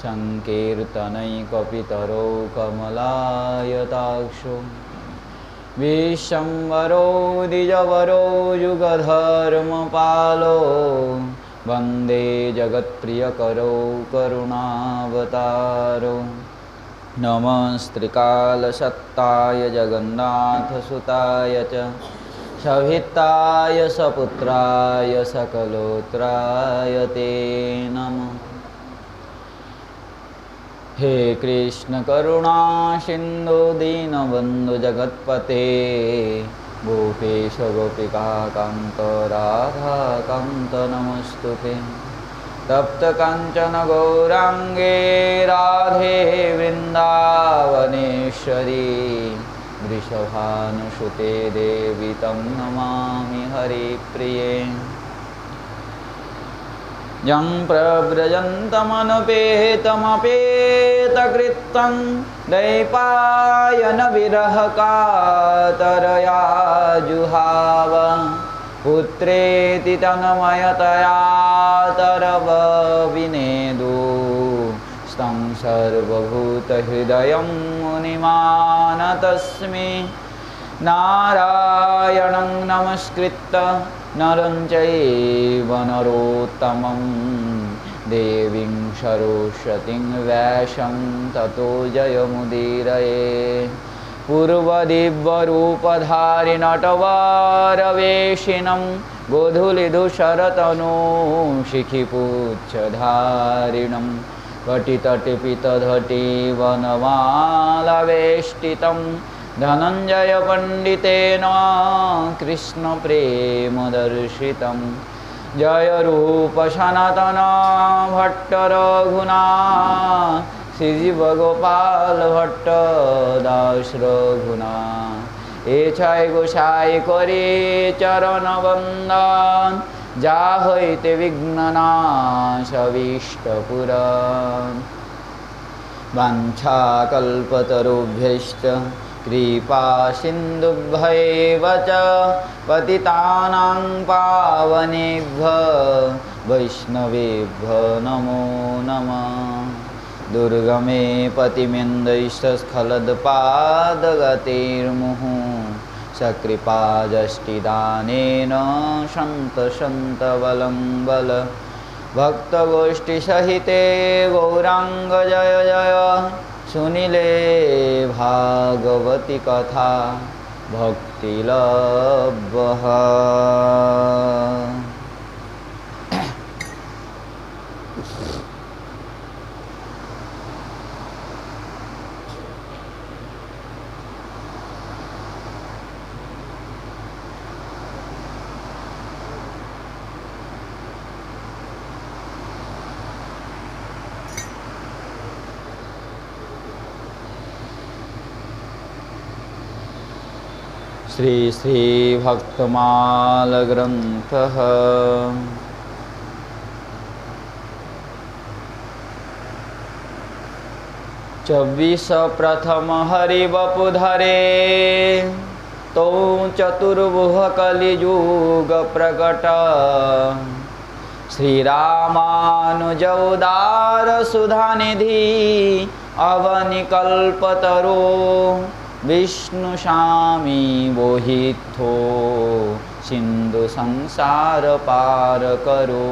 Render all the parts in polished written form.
संकीर्तनैकपितरो कमलायताक्षो विश्वम्भरो द्विजवरो युगधर्मपालो वन्दे जगत्प्रियकरो करुणावतारो नमस्त्रिकालसत्ताय जगन्नाथसुताय च सभित्ताय सपुत्राय सकलोत्राय ते नमः। हे कृष्ण करुणा सिंधु दीनबंधु जगत्पते गोपेश गोपिका कांत राधा कांत नमस्तुते। तप्त कांचन गौरांगे राधे वृंदावनेश्वरी वृषभानुसुते देवी तं नमामि हरिप्रिये। यं प्रव्रजन्तमनुपेतमपेतकृतं दैपायन विरहकातरया जुहाव पुत्रेति तन्मयतया तरवविनेदु स्तं सर्वभूतहृदयं मुनिमानतस्मै नारायणं नमस्कृत्य नरं चैव नरोत्तमं देवीं सरस्वतीं व्यासं ततो जयमुदीरये। पूर्वदिव्यरूपधारि नटवरवेशिनं गोधूलिधूसरतनूशिखिपुच्छधारिणं कटितटिपितधटीवनमालवेष्टितं धनंजय पंडितेन कृष्ण प्रेम दर्शितं। जय रूप सनातन भट्ट रघुनाथ श्रीजीव गोपाल भट्ट दास रघुनाथ। एछाय गोसाई करे चरण वंदन जा हईते विघ्ननाश अभीष्टपुराण। वाञ्छाकल्पतरुभ्यश्च कृपा सिन्धुभ्यैव च पतितानां पावनेभ्यो वैष्णवेभ्यो नमो नमः। दुर्गमे पतिमिन्द्रैस्तस्खलत्पादगतिर्मुहुः सकृपाजष्टिदानेन सन्तबलं बल भक्तगोष्ठीसहिते गौरांग जय जय। सुनिले भागवती कथा भक्तिलभ्यः। श्री श्री भक्तमाल ग्रंथः। चौबीस प्रथम हरिवपुधरे तो चतुर्भुह कलियुग प्रकट श्री रामानुजौदार सुधानिधि अवनिकल्पतरो विष्णु स्वामी बोहिथो सिंधु संसार पार करो।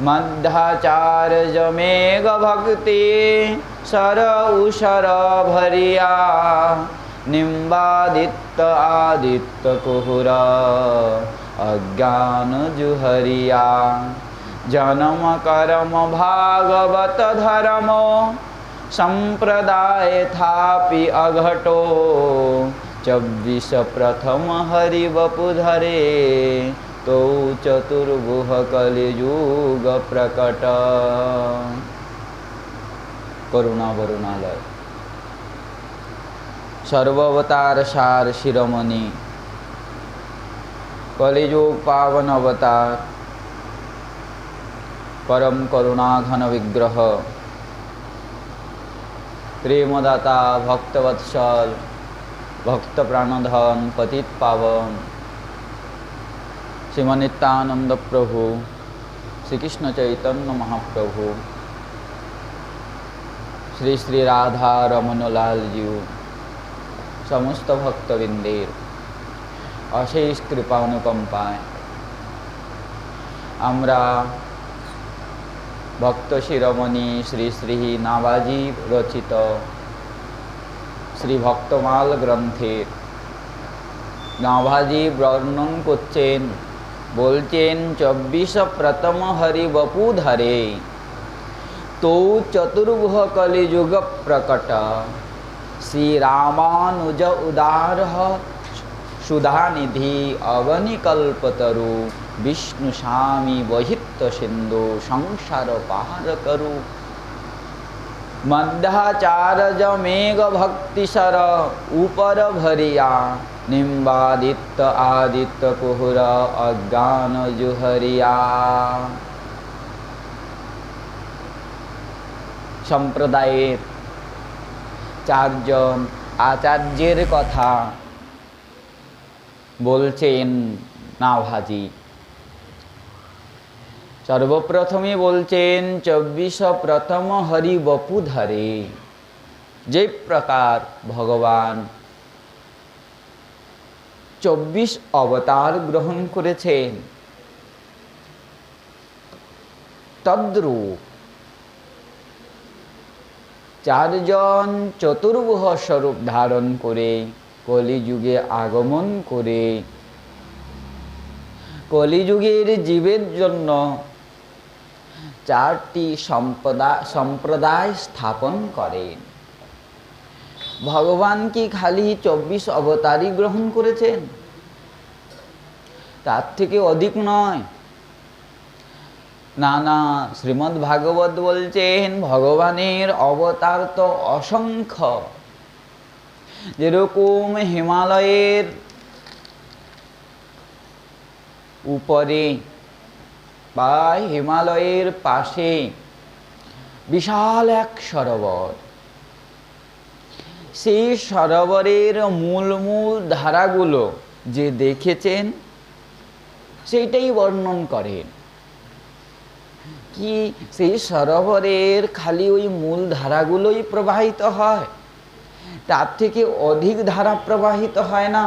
मध्याचार्य मेघ भक्ति सर उशर भरिया निम्बादित्य आदित्य कुहुरा अज्ञान जुहरिया। जन्म कर्म भागवत धर्मो संप्रदाय थापि अघटो। चौबीस प्रथम हरिवपुधरे तो चतुर्भुह कलियुग प्रकट। करुणा वरुणालय सर्वावतार सार शिरोमणि कलियुग पावन अवतार परम करुणा घन विग्रह प्रेमदाता भक्तवत्सल भक्त प्राणधन पतित पावन श्रीमनित्यानंद प्रभु श्री कृष्ण चैतन्य महाप्रभु শ্রী শ্রী রাধা রমনলাল জিউ সমস্ত ভক্তবৃন্দের অশেষ কৃপা অনুকম্পায় আমরা ভক্ত শিরোমণি শ্রী শ্রী নাভাজি রচিত শ্রী ভক্তমাল গ্রন্থের নাভাজি বর্ণন করছেন, বলছেন 24 প্রথম হরি বপু ধরে তো চতুর্ভুজ কলিযুগ প্রকট শ্রী রামানুজ উদার সুধানিধি অবনিকল্পতরু বিষ্ণু স্বামী বহিত্য সিন্ধু সংসার পার করু মধ্যাচার্য মেঘ ভক্তিসর উপর ভরিয়া নিম্বাদিত্য আদিত্য কুহুর অজ্ঞান জুহরিয়া। সম্প্রদায়ের চারজন আচার্যের কথা বলছেন নাভাজি। সর্বপ্রথমে বলছেন 24 প্রথম হরি বপু ধরে, যে প্রকার ভগবান 24 অবতার গ্রহণ করেছেন, তদ্রূপ চারজন চতুর্ভুজ স্বরূপ ধারণ করে কলিযুগে আগমন করে কলিযুগের জীবের জন্য 4টি সম্প্রদায় স্থাপন করেন। ভগবান কি খালি 24 অবতারই গ্রহণ করেছেন? তার থেকে অধিক নয়। না না, শ্রীমদ্ ভাগবত বলছেন ভগবানের অবতার তো অসংখ্য। যেরকম হিমালয়ের উপরে বা হিমালয়ের পাশে বিশাল এক সরোবর, সেই সরোবরের মূল ধারাগুলো যে দেখেছেন সেইটাই বর্ণন করেন। কি সেই সরোবরের খালি ওই মূল ধারাগুলোই প্রবাহিত হয়? তার থেকে অধিক ধারা প্রবাহিত হয় না?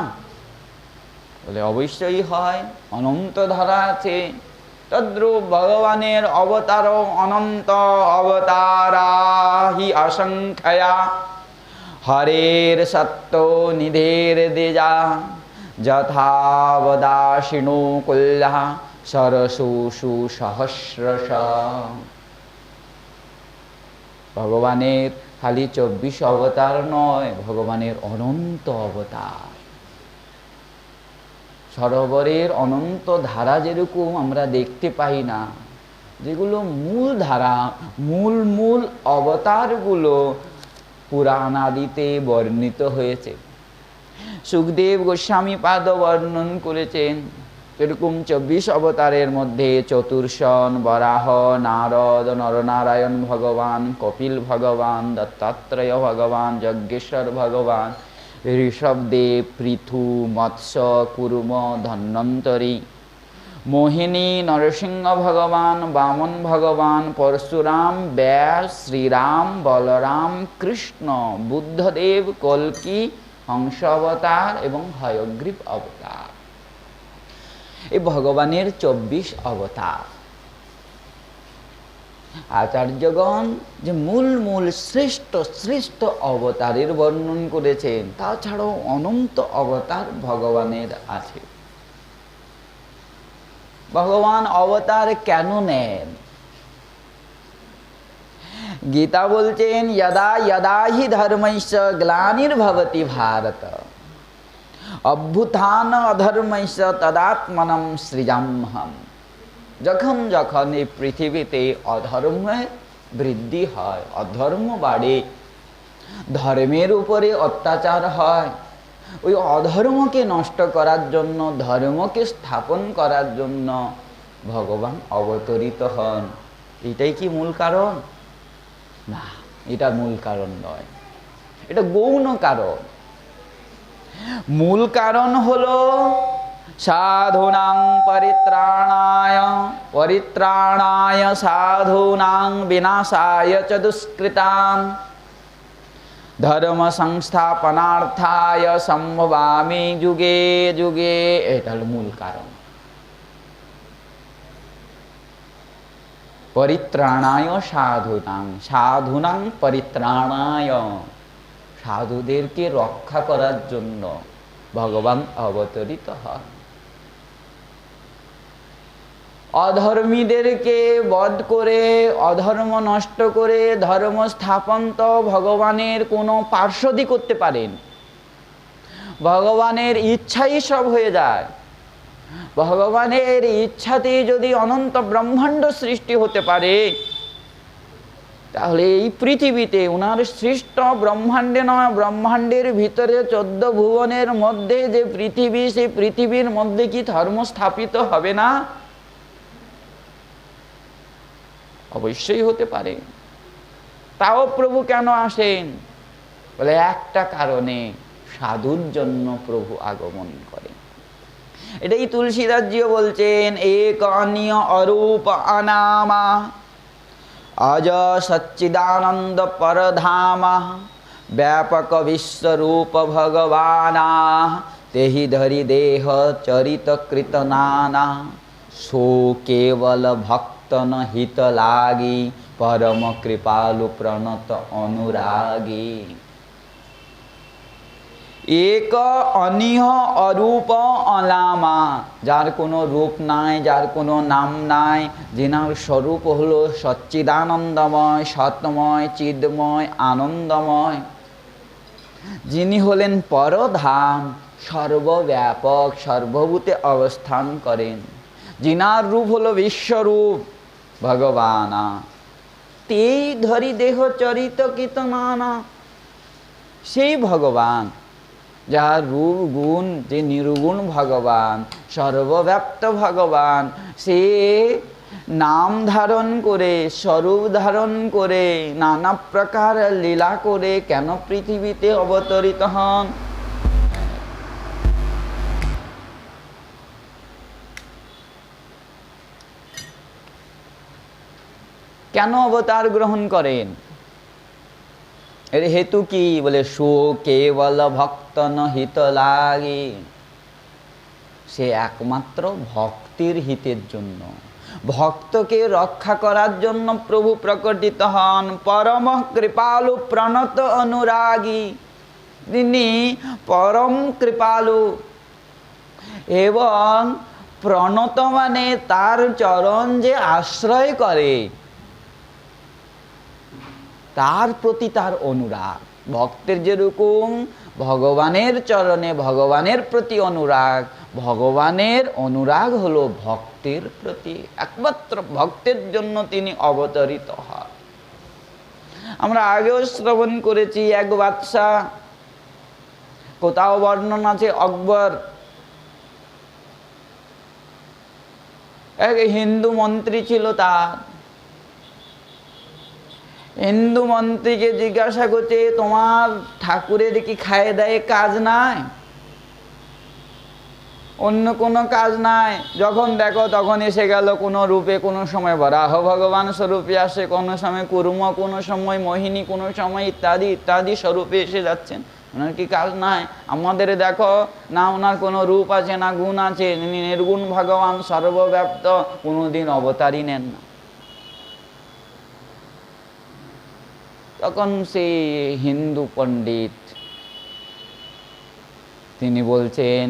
বলে অবশ্যই হয়, অনন্ত ধারা আছে। তদ্রূপ ভগবানের অবতার অনন্ত অবতারাহি অসংখ্যয়া হরের সত্য নিধের দেজা যথাবদাসিনো কুল্যা সরসুষু সহস্রশ। ভগবানের খালি 24 অবতার নয়, ভগবানের অনন্ত অবতার। সরোবরের অনন্ত ধারা যেরকম আমরা দেখতে পাই না, যেগুলো মূল ধারা, মূল অবতারগুলো পুরাণাদিতে বর্ণিত হয়েছে। সুখদেব গোস্বামী পাদ বর্ণন করেছেন এরকম 24 অবতারের মধ্যে চতুর্শন, বরাহ, নারদ, নরনারায়ণ ভগবান, কপিল ভগবান, দত্তাত্রেয় ভগবান, যজ্ঞেশ্বর ভগবান, ঋষভদেব, পৃথু, মৎস্য, কুর্ম, ধন্বন্তরী, মোহিনী, নরসিংহ ভগবান, বামন ভগবান, পরশুরাম, ব্যাস, শ্রীরাম, বলরাম, কৃষ্ণ, বুদ্ধদেব, কল্কি, হংস অবতার এবং হয়গ্রীব অবতার। এই ভগবানের 24 অবতার। আচার্যগণ যে মূল শ্রেষ্ঠ অবতারের বর্ণন করেছেন, তাছাড়াও অনন্ত অবতার ভগবানের আছে। ভগবান অবতার কেন নেন? গীতা বলছেন যদা যদা হি ধর্মস্য গ্লানির্ভবতি ভারত অভ্যুত্থান অধর্মস্য তদাত্মনম সৃজাম্যহম। যখন যখন এই পৃথিবীতে অধর্মের বৃদ্ধি হয়, অধর্ম বাড়ে, ধর্মের উপরে অত্যাচার হয়, ওই অধর্মকে নষ্ট করার জন্য, ধর্মকে স্থাপন করার জন্য ভগবান অবতরিত হন। এটাই কি মূল কারণ? না, এটা মূল কারণ নয়, এটা গৌণ কারণ। মূল কারণ হলো সাধুনাং পরিত্রাণায় সাধুনাং বিনাশায় চ দুষ্কৃতাম ধর্ম সংস্থাপনার্থায় সম্ভবামি যুগে যুগে। এটা হলো মূল কারণ। পরিত্রাণায় সাধুনাং, সাধুনাং পরিত্রাণায়, সাধুদেরকে রক্ষা করার জন্য ভগবান অবতরিত হয়। অধর্মীদেরকে বধ করে, অধর্ম নষ্ট করে ধর্ম স্থাপন তো ভগবানের কোনো পার্শ্বদই করতে পারেন। ভগবানের ইচ্ছাই সব হয়ে যায়। ভগবানের ইচ্ছাতেই যদি অনন্ত ব্রহ্মাণ্ড সৃষ্টি হতে পারে, তাহলে এই পৃথিবীতে ওনার সৃষ্ট ব্রহ্মাণ্ডে নয়, ব্রহ্মাণ্ডের ভিতরে 14 ভুবনের মধ্যে যে পৃথিবী, সেই পৃথিবীর মধ্যে কি ধর্ম স্থাপিত হবে না? অবশ্যই হতে পারে। তাও প্রভু কেন আসেন? বলে একটা কারণে, সাধুর জন্য প্রভু আগমন করেন। এটাই তুলসীদাসজিও বলছেন, এক অনিয় অরূপ অনামা অজ সচ্চিদানন্দ পরধামা ব্যাপক বিশ্বরূপ ভগবানা তেহি ধরি দেহ চরিত কৃত নানা সো কেবল ভক্তন হিত লাগি পরম কৃপালু প্রণত অনুরাগী। এক অনিহ অরূপ অলামা, যার কোনো রূপ নাই, যার কোনো নাম নাই, যিনার স্বরূপ হলো সচ্চিদানন্দময়, সৎময়, চিদময়, আনন্দময়, যিনি হলেন পরধাম, সর্বব্যাপক, সর্বভূতে অবস্থান করেন, যিনার রূপ হলো বিশ্বরূপ ভগবানা তেই ধরি দেহ চরিত কৃত নানা। সেই ভগবান, যার রূপ গুণ, যে নির্গুণ ভগবান, সর্বব্যাপ্ত ভগবান, সে নাম ধারণ করে, স্বরূপ ধারণ করে, নানা প্রকার লীলা করে কেন পৃথিবীতে অবতরিত হন? কেন অবতার গ্রহণ করেন? এর হেতু কি? বলে সো কেবল ভক্ত হিত লাগি, সে একমাত্র ভক্তির হিতের জন্য, ভক্তকে রক্ষা করার জন্য প্রভু প্রকটিত হন। পরম কৃপালু প্রণত অনুরাগী, তিনি পরম কৃপালু এবং প্রণত মানে তার চরণ যে আশ্রয় করে, তার প্রতি তার অনুরাগ। ভক্তের যেরকম ভগবানের চরণে, ভগবানের প্রতি অনুরাগ, ভগবানের অনুরাগ হলো ভক্তের প্রতি। একমাত্র ভক্তের জন্য তিনি অবতরিত হন। আমরা আগেও শ্রবণ করেছি, এক বাদশাহ, কোথাও বর্ণনা আছে আকবর এক হিন্দু মন্ত্রী ছিল, তার হিন্দু মন্ত্রীকে জিজ্ঞাসা করছে, তোমার ঠাকুরের কি খায় দায়ে কাজ নাই? অন্য কোনো কাজ নাই? যখন দেখো তখন এসে গেল কোনো রূপে, কোনো সময় বরাহ ভগবান স্বরূপে আসে, কোনো সময় কুর্ম, কোনো সময় মোহিনী, কোনো সময় ইত্যাদি ইত্যাদি স্বরূপে এসে যাচ্ছেন। ওনার কি কাজ নাই? আমাদের দেখো না, ওনার কোনো রূপ আছে না গুণ আছে, নির্গুণ ভগবান, সর্বব্যাপ্ত, কোনোদিন অবতারই নেন না। তখন সেই হিন্দু পণ্ডিত তিনি বলছেন,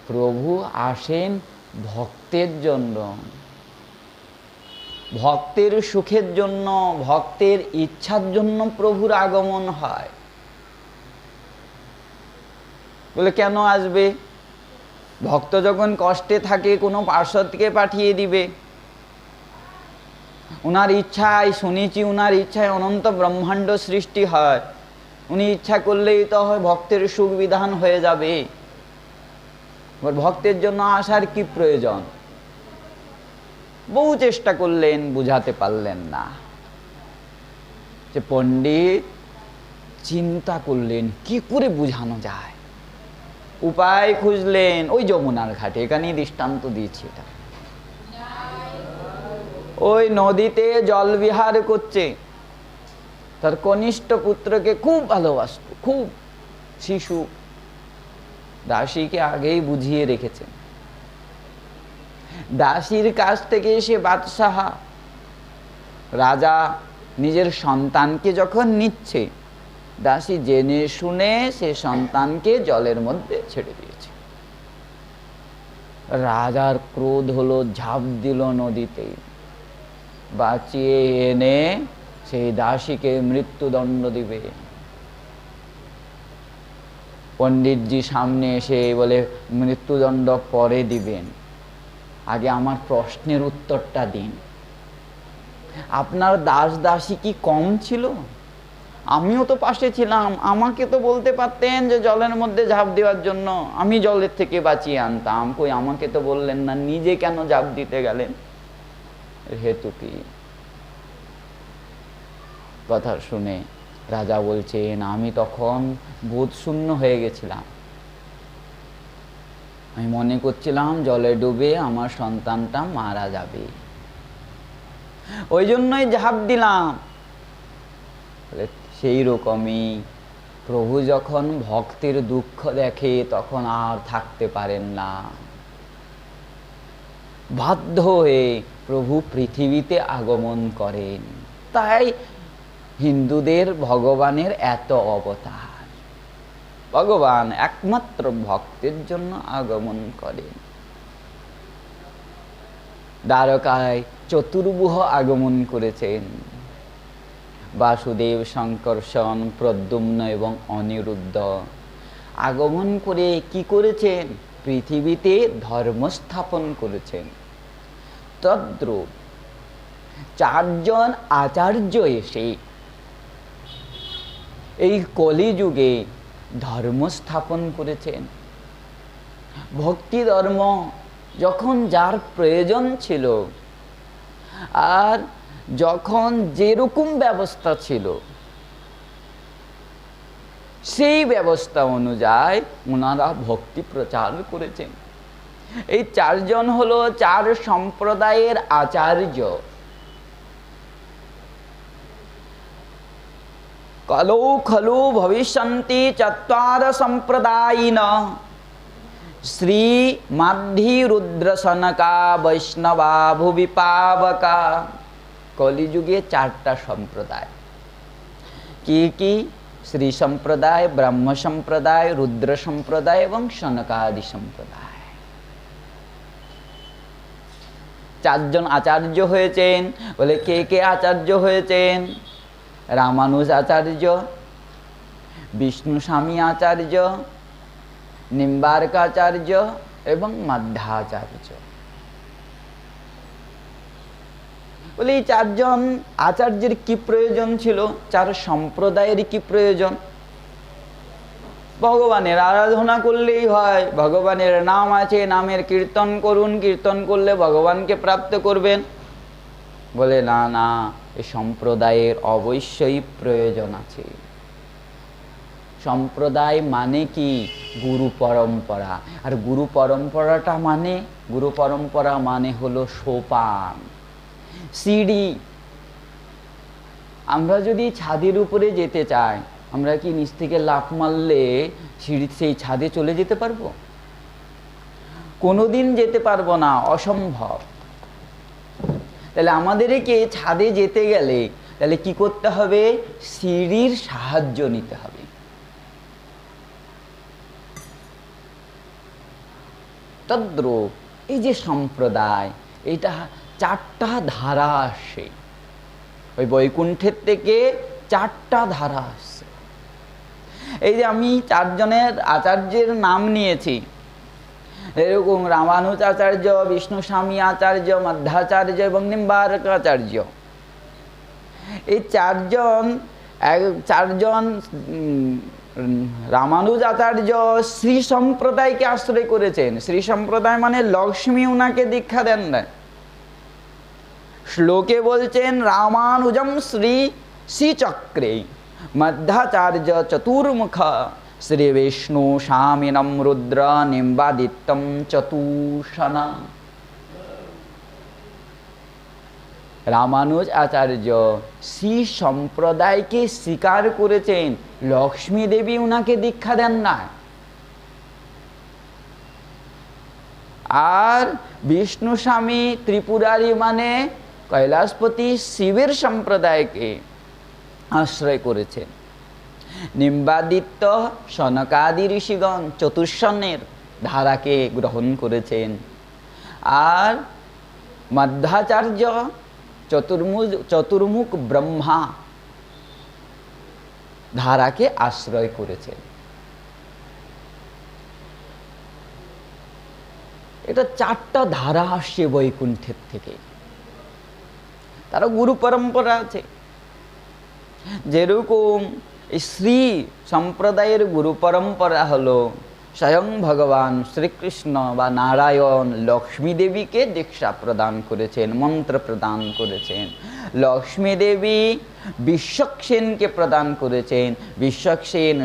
প্রভু আসেন ভক্তের জন্য, ভক্তের সুখের জন্য, ভক্তের ইচ্ছার জন্য প্রভুর আগমন হয়। বলে কেন আসবে? ভক্ত যখন কষ্টে থাকে কোনো পার্শ্বদকে পাঠিয়ে দিবে। উনার ইচ্ছায়, শুনেছি উনার ইচ্ছায় অনন্ত ব্রহ্মাণ্ড সৃষ্টি হয়। উনি ইচ্ছা করলেই তো হয় ভক্তের সুখ বিধান হয়ে যাবে। ভক্তের জন্য আসার কি প্রয়োজন? বহু চেষ্টা করলেন, বুঝাতে পারলেন না। যে পণ্ডিত চিন্তা করলেন কি করে বুঝানো যায়, উপায় খুঁজলেন। ওই যমুনার ঘাটে, এখানেই দৃষ্টান্ত দিয়েছি এটা, ওই নদীতে জল বিহার করছে, তার কনিষ্ঠ পুত্রকে খুব ভালোবাসত, খুব। শিশু দাসীকে আগেই বুঝিয়ে রেখেছেন। দাসীর কাছ থেকে সে বাদশাহ রাজা নিজের সন্তানকে যখন নিচ্ছে, দাসী জেনে শুনে সে সন্তানকে জলের মধ্যে ছেড়ে দিয়েছে। রাজার ক্রোধ হলো, ঝাঁপ দিল নদীতে, বাঁচিয়ে এনে সেই দাসীকে মৃত্যুদণ্ড দিবে। পণ্ডিতজি সামনে এসে বলে, মৃত্যুদণ্ড পরে দিবেন, আগে আমার প্রশ্নের উত্তরটা দিন। আপনার দাস দাসী কি কম ছিল? আমিও তো পাশে ছিলাম, আমাকে তো বলতে পারতেন যে জলের মধ্যে ঝাঁপ দেওয়ার জন্য, আমি জলের থেকে বাঁচিয়ে আনতাম। কই, আমাকে তো বললেন না, নিজে কেন ঝাঁপ দিতে গেলেন? হেতু কি? কথা শুনে রাজা বলছেন, আমি তখন বোধ শূন্য হয়ে গেছিলাম। আমি মনে করছিলাম জলে ডুবে আমার সন্তানটা মারা যাবে, ওই জন্যই ঝাঁপ দিলাম। সেই রকমই প্রভু যখন ভক্তের দুঃখ দেখে তখন আর থাকতে পারেন না, বাধ্য হয়ে প্রভু পৃথিবীতে আগমন করেন। তাই হিন্দুদের ভগবানের এত অবতার। ভগবান একমাত্র ভক্তের জন্য আগমন করেন। দ্বারকায় চতুর্ভুজ আগমন করেছেন, বাসুদেব, শঙ্কর্ষণ, প্রদ্যুম্ন এবং অনিরুদ্ধ। আগমন করে কি করেছেন? পৃথিবীতে ধর্ম স্থাপন করেছেন। তদ্রূপ চারজন আচার্য এসে এই কলিযুগে ধর্ম স্থাপন করেছেন। ভক্তি ধর্ম যখন যার প্রয়োজন ছিল, আর যখন যেরকম ব্যবস্থা ছিল সেই ব্যবস্থা অনুযায়ী ওনারা ভক্তি প্রচার করেছেন। এই চারজন হলো চার সম্প্রদায়ের আচার্য। কলৌ খলু ভবিষ্যন্তি চত্বার সম্প্রদায়িন শ্রী মাধ্যি রুদ্র সনকা বৈষ্ণবা ভুবি পাবকা। কলিযুগে চারটা সম্প্রদায়। কি কি? শ্রী সম্প্রদায়, ব্রহ্ম সম্প্রদায়, রুদ্র সম্প্রদায় এবং সনকাদি সম্প্রদায়। চারজন আচার্য হয়েছেন। বলে কে কে আচার্য হয়েছেন? রামানুজ আচার্য, বিষ্ণু স্বামী আচার্য, নিম্বার্কাচার্য এবং মাধ্যাচার্য। বলে এই চারজন আচার্যের কি প্রয়োজন ছিল? চার সম্প্রদায়ের কি প্রয়োজন? ভগবানের আরাধনা করলেই হয়, ভগবানের নাম আছে, নামের কীর্তন করুন, কীর্তন করলে ভগবানকে প্রাপ্ত করবেন। বলে না না, এই সম্প্রদায়ের অবশ্যই প্রয়োজন আছে। সম্প্রদায় মানে কি? গুরু পরম্পরা। আর গুরু পরম্পরাটা মানে, গুরু পরম্পরা মানে হলো সোপান, সিঁড়ি। আমরা যদি ছাদের উপরে যেতে চাই, আমরা কি নিচ থেকে লাফ মারলে সিঁড়ি সেই ছাদে চলে যেতে পারবো? কোনোদিন যেতে পারবো না, অসম্ভব। তাহলে আমাদেরকে ছাদে যেতে গেলে তাহলে কি করতে হবে? সিঁড়ির সাহায্য নিতে হবে। তদ্রূপ এই যে সম্প্রদায়, এটা চারটা ধারা আসে। ওই বৈকুণ্ঠের থেকে চারটা ধারা আসছে। এই যে আমি চারজনের আচার্যের নাম নিয়েছি, এরকম রামানুজ আচার্য, বিষ্ণু স্বামী আচার্য, মধ্যাচার্য এবং নিম্বার্কাচার্য। এই চারজন রামানুজ আচার্য শ্রী সম্প্রদায়কে আশ্রয় করেছেন। শ্রী সম্প্রদায় মানে লক্ষ্মী উনাকে দীক্ষা দেন না। শ্লোকে বলছেন রামানুজম শ্রী শ্রীচক্রে মধ্যাচার্য চতুর্মুখ শ্রী বিষ্ণু স্বামিনম রুদ্র নিম্বাদিত্যম চতুষনা। রামানুজ আচার্য শ্রী সম্প্রদায়কে স্বীকার করেছেন, লক্ষ্মী দেবী উনাকে দীক্ষা দেন না। আর বিষ্ণু স্বামী ত্রিপুরারি মানে কৈলাসপতি শিবের সম্প্রদায়কে আশ্রয় করেছেন। নিম্বাদিত্য সনকাদি ঋষিগণ চতুর্সনের ধারাকে গ্রহণ করেছেন। আর মধ্যাচার্য চতুর্মুখ ব্রহ্মা ধারাকে আশ্রয় করেছেন। এটা চারটা ধারা আসছে বৈকুণ্ঠের থেকে, তারা গুরু পরম্পরা আছে। যেরকম শ্রী সম্প্রদায়ের গুরু পরম্পরা হলো স্বয়ং ভগবান শ্রীকৃষ্ণ বা নারায়ণ লক্ষ্মী দেবীকে দীক্ষা প্রদান করেছেন, মন্ত্র প্রদান করেছেন। লক্ষ্মী দেবী বিশ্বক্সেনকে প্রদান করেছেন। বিশ্বক্সেন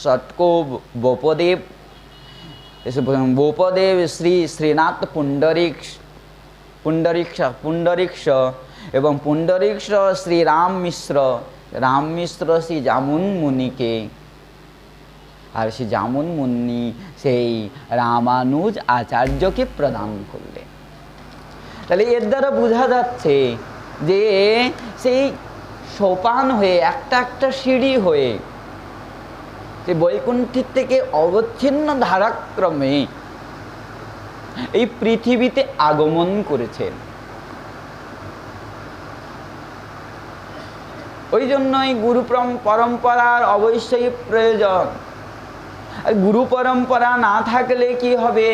ষটকোপ বোপদেব শ্রী শ্রীনাথ পুণ্ডরিক্ষ এবং পুণ্ডরিক্ষ শ্রী রাম মিশ্র শ্রী জামুন মুনিকে, আর সেই জামুন মুনি সেই রামানুজ আচার্যকে প্রদান করলেন। তাহলে এর দ্বারা বোঝা যাচ্ছে যে সেই সোপান হয়ে একটা একটা সিঁড়ি হয়ে যে বৈকুণ্ঠের থেকে অবচ্ছিন্ন ধারাক্রমে এই পৃথিবীতে আগমন করেছেন। ওই জন্যই গুরু পরম্পরার অবশ্যই প্রয়োজন। আর গুরু পরম্পরা না থাকলে কি হবে,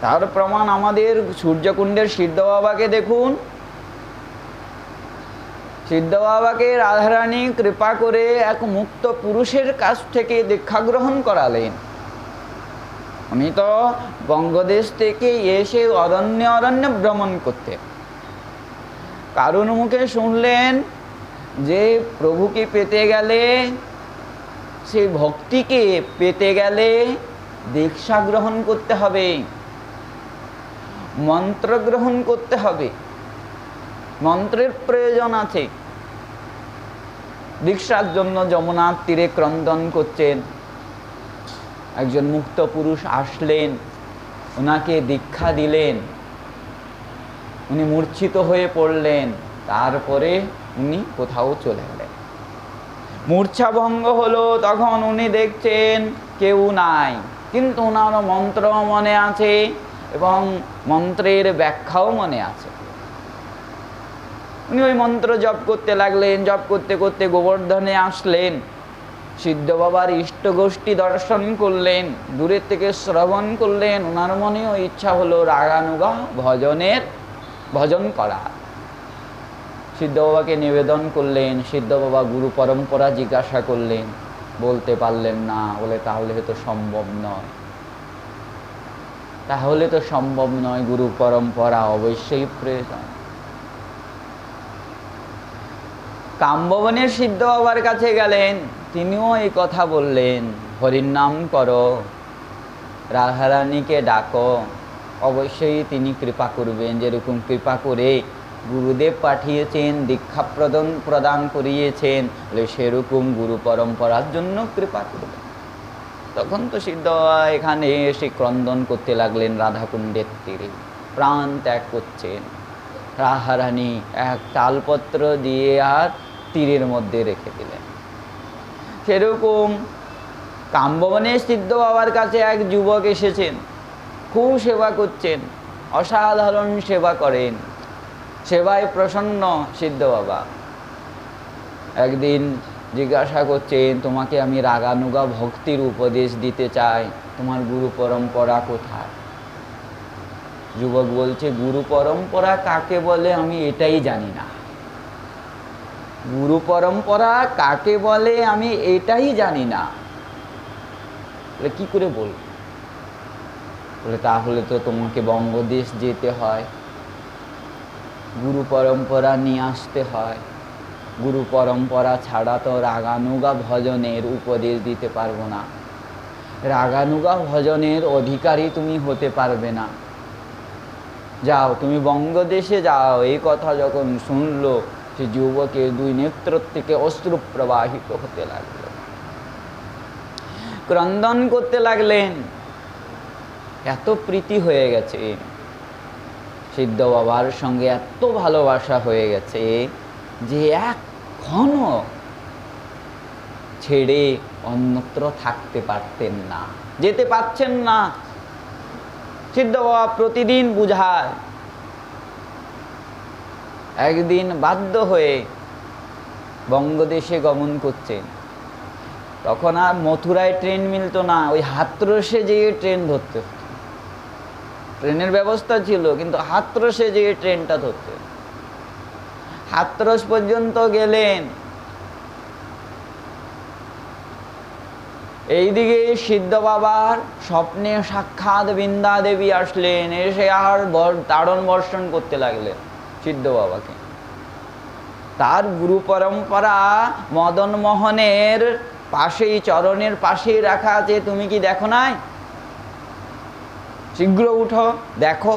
তার প্রমাণ আমাদের সূর্যকুণ্ডের সিদ্ধ বাবাকে দেখুন। সিদ্ধ বাবাকে রাধারানী কৃপা করে এক মুক্ত পুরুষের কাছ থেকে দীক্ষা গ্রহণ করালেন। উনি তো বঙ্গদেশ থেকে এসে অরণ্য ভ্রমণ করতে, কারুর মুখে শুনলেন যে প্রভুকে পেতে গেলে, সেই ভক্তিকে পেতে গেলে দীক্ষা গ্রহণ করতে হবে, মন্ত্র গ্রহণ করতে হবে, মন্ত্রের প্রয়োজন আছে। দীক্ষার জন্য যমুনার তীরে ক্রন্দন করছেন, একজন মুক্ত পুরুষ আসলেন, ওনাকে দীক্ষা দিলেন, উনি মূর্ছিত হয়ে পড়লেন, তারপরে উনি কোথাও চলে গেলেন। মূর্ছা ভঙ্গ হলো, তখন উনি দেখছেন কেউ নাই, কিন্তু ওনার মন্ত্র মনে আছে এবং মন্ত্রের ব্যাখ্যাও মনে আছে। উনি ওই মন্ত্র জপ করতে লাগলেন। জপ করতে করতে গোবর্ধনে আসলেন, সিদ্ধ বাবার ইষ্ট গোষ্ঠী দর্শন করলেন, দূরের থেকে শ্রবণ করলেন। ওনার মনেও ইচ্ছা হলো রাগানুগা ভজন করা। সিদ্ধ বাবাকে নিবেদন করলেন। সিদ্ধ বাবা গুরু পরম্পরা জিজ্ঞাসা করলেন, বলতে পারলেন না। বলে তাহলে তো সম্ভব নয়, তাহলে তো সম্ভব নয়, গুরু পরম্পরা অবশ্যই প্রয়োজন। কাম্যবনের সিদ্ধ বাবার কাছে গেলেন, তিনিও এই কথা বললেন, হরির নাম করো, রাধারানীকে ডাকো, অবশ্যই তিনি কৃপা করবেন। যেরকম কৃপা করে গুরুদেব পাঠিয়েছেন, দীক্ষা প্রদান করিয়েছেন, সেরকম গুরু পরম্পরার জন্য কৃপা করবেন। তখন তো সিদ্ধ এখানে এসে ক্রন্দন করতে লাগলেন রাধাকুণ্ডের তীরে, প্রাণ ত্যাগ করছেন। রাধারানী এক তালপত্র দিয়ে আর তীরের মধ্যে রেখে দিলেন। সেরকম কাম্যবনের সিদ্ধ বাবার কাছে এক যুবক এসেছেন, খুব সেবা করছেন, অসাধারণ সেবা করেন, সেবায় প্রসন্ন সিদ্ধ বাবা। একদিন জিজ্ঞাসা করছেন, তোমাকে আমি রাগানুগা ভক্তির উপদেশ দিতে চাই, তোমার গুরু পরম্পরা কোথায়? যুবক বলছে, গুরু পরম্পরা কাকে বলে আমি এটাই জানি না। গুরু পরম্পরা কাকে বলে আমি এটাই জানি না। বলে কি করে বল? বলে তাহলে তো তোমাকে বঙ্গদেশ যেতে হয়, গুরু পরম্পরা নিয়ে আসতে হয়। গুরু পরম্পরা ছাড়া তো রাগানুগা ভজনের উপদেশ দিতে পারবো না, রাগানুগা ভজনের অধিকারী তুমি হতে পারবে না। যাও তুমি বঙ্গদেশে যাও। এই কথা যখন শুনলো, সে যুবকের দুই নেত্র থেকে অশ্রু প্রবাহিত হতে লাগলো, ক্রন্দন করতে লাগলেন। এত প্রীতি হয়ে গেছে, সিদ্ধ বাবার সঙ্গে এত ভালোবাসা হয়ে গেছে যে এখনো ছেড়ে অন্যত্র থাকতে পারতেন না, যেতে পারছেন না। সিদ্ধ বাবা প্রতিদিন বুঝায়। একদিন বাধ্য হয়ে বঙ্গদেশে গমন করছেন। তখন আর মথুরায় ট্রেন মিলতো না, ওই হাতরসে যেয়ে ট্রেন ধরতে হতো। ট্রেনের ব্যবস্থা ছিল, কিন্তু হাতরসে যেয়ে ট্রেনটা ধরতে। হাতরস পর্যন্ত গেলেন। এইদিকে সিদ্ধ বাবার স্বপ্নে সাক্ষাৎ বৃন্দা দেবী আসলেন, এসে আর তাড়ন বর্ষণ করতে লাগলেন সিদ্ধ বাবাকে। তার গুরু পরম্পরা মদন মোহনের পাশেই, চরণের পাশেই রাখা আছে। তুমি কি দেখো নাই? শীঘ্র উঠো, দেখো।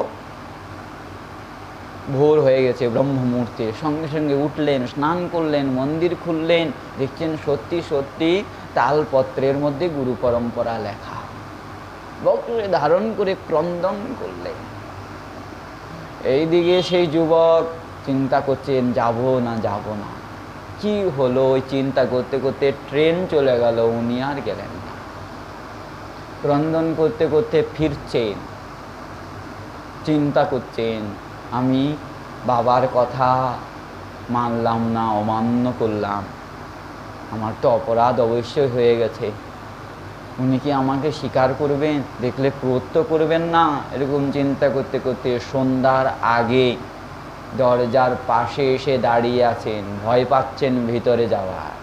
ভোর হয়ে গেছে, ব্রহ্ম মুহূর্তে। সঙ্গে সঙ্গে উঠলেন, স্নান করলেন, মন্দির খুললেন, দেখছেন সত্যি সত্যি তালপত্রের মধ্যে গুরু পরম্পরা লেখা। বক্রে ধারণ করে ক্রন্দন করলেন। এইদিকে সেই যুবক চিন্তা করছেন, যাব না যাব না। কি হলো? ওই চিন্তা করতে করতে ট্রেন চলে গেল, উনি আর গেলেন না। ক্রন্দন করতে করতে ফিরছেন, চিন্তা করছেন, আমি বাবার কথা মানলাম না, অমান্য করলাম, আমার তো অপরাধ অবশ্যই হয়ে গেছে। উনি কি আমাকে স্বীকার করবেন? দেখলে ক্রোধ তো করবেন না। এরকম চিন্তা করতে করতে সন্ধ্যার আগে দরজার পাশে এসে দাঁড়িয়ে আছেন, ভয় পাচ্ছেন ভিতরে যাওয়ার।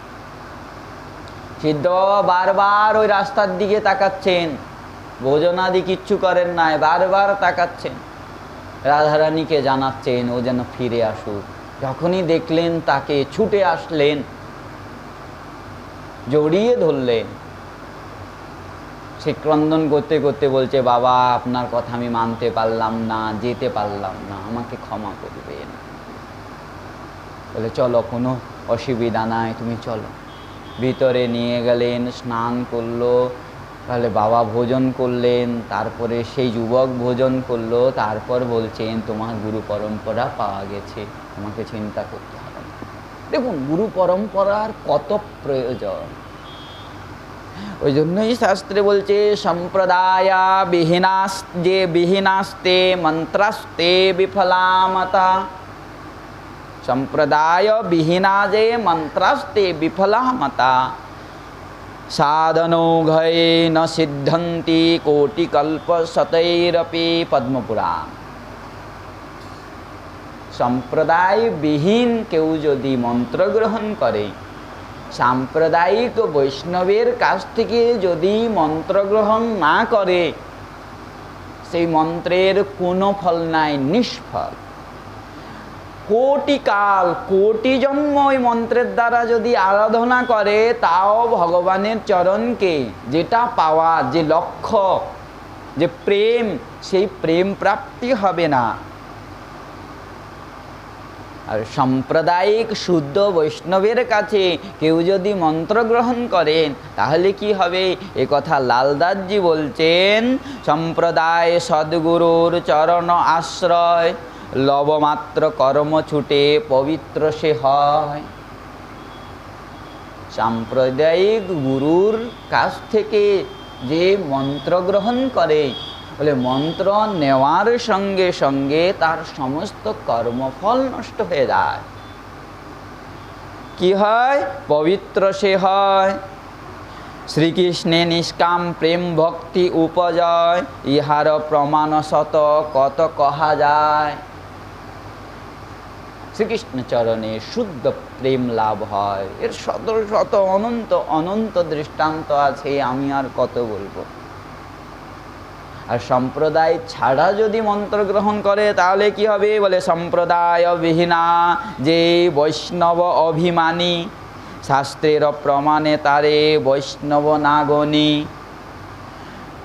সিদ্ধ বাবা বারবার ওই রাস্তার দিকে তাকাচ্ছেন, ভোজনাদি কিচ্ছু করেন নাই, বারবার তাকাচ্ছেন। রাধারানীকে জানাচ্ছেন ও যেন ফিরে আসুক। যখনই দেখলেন তাকে, ছুটে আসলেন, জড়িয়ে ধরলেন। সে ক্রন্দন করতে করতে বলছে, বাবা আপনার কথা আমি মানতে পারলাম না, যেতে পারলাম না, আমাকে ক্ষমা করবেন। বলে চলো, কোনো অসুবিধা নাই, তুমি চলো। ভিতরে নিয়ে গেলেন, স্নান করলো। তাহলে বাবা ভোজন করলেন, তারপরে সেই যুবক ভোজন করলো। তারপর বলছেন, তোমার গুরু পরম্পরা পাওয়া গেছে, তোমাকে চিন্তা করতে হবে না। দেখুন গুরু পরম্পরার কত প্রয়োজন। ওই জন্যই শাস্ত্রে বলছে, সম্প্রদায় বিহীনাস্তে মন্ত্রাস্তে বিফলামতা। সম্প্রদায় বিহীনা যে মন্ত্রাস্তে বিফলামতা। সাধনৌঘয়ে ন সিদ্ধন্তি কোটিকল্প শতৈরপি পদ্মপুরাণ। সম্প্রদায় বিহীন কেউ যদি মন্ত্র গ্রহণ করে, সাম্প্রদায়িক বৈষ্ণবের কাছ থেকে যদি মন্ত্র গ্রহণ না করে, সেই মন্ত্রের কোনো ফল নাই, নিষ্ফল। কোটি কাল, কোটি জন্ম ওই মন্ত্রের দ্বারা যদি আরাধনা করে, তাও ভগবানের চরণকে, যেটা পাওয়া, যে লক্ষ্য, যে প্রেম, সেই প্রেম প্রাপ্তি হবে না। আর সাম্প্রদায়িক শুদ্ধ বৈষ্ণবের কাছে কেউ যদি মন্ত্র গ্রহণ করেন, তাহলে কি হবে? এ কথা লালদাসজি বলছেন, সম্প্রদায় সদ্গুরুর চরণ আশ্রয়, লবমাত্র কর্ম ছুটে পবিত্র সে হয়। সাম্প্রদায়িক গুরুর কাছ থেকে যে মন্ত্র গ্রহণ করে, বলে মন্ত্র নেওয়ার সঙ্গে সঙ্গে তার সমস্ত কর্মফল নষ্ট হয়ে যায়। কি হয়? পবিত্র সে হয়। শ্রীকৃষ্ণে নিষ্কাম প্রেম ভক্তি উপজয়, ইহার প্রমাণ শত কত কহা যায়। শ্রীকৃষ্ণ চরণে শুদ্ধ প্রেম লাভ হয়, এর শত শত অনন্ত অনন্ত দৃষ্টান্ত আছে, আমি আর কত বলবো। আর সম্প্রদায় ছাড়া যদি মন্ত্র গ্রহণ করে, তাহলে কি হবে? বলে সম্প্রদায় বিহীনা যে বৈষ্ণব অভিমানী, শাস্ত্রের প্রমাণে তারে বৈষ্ণব না গণি।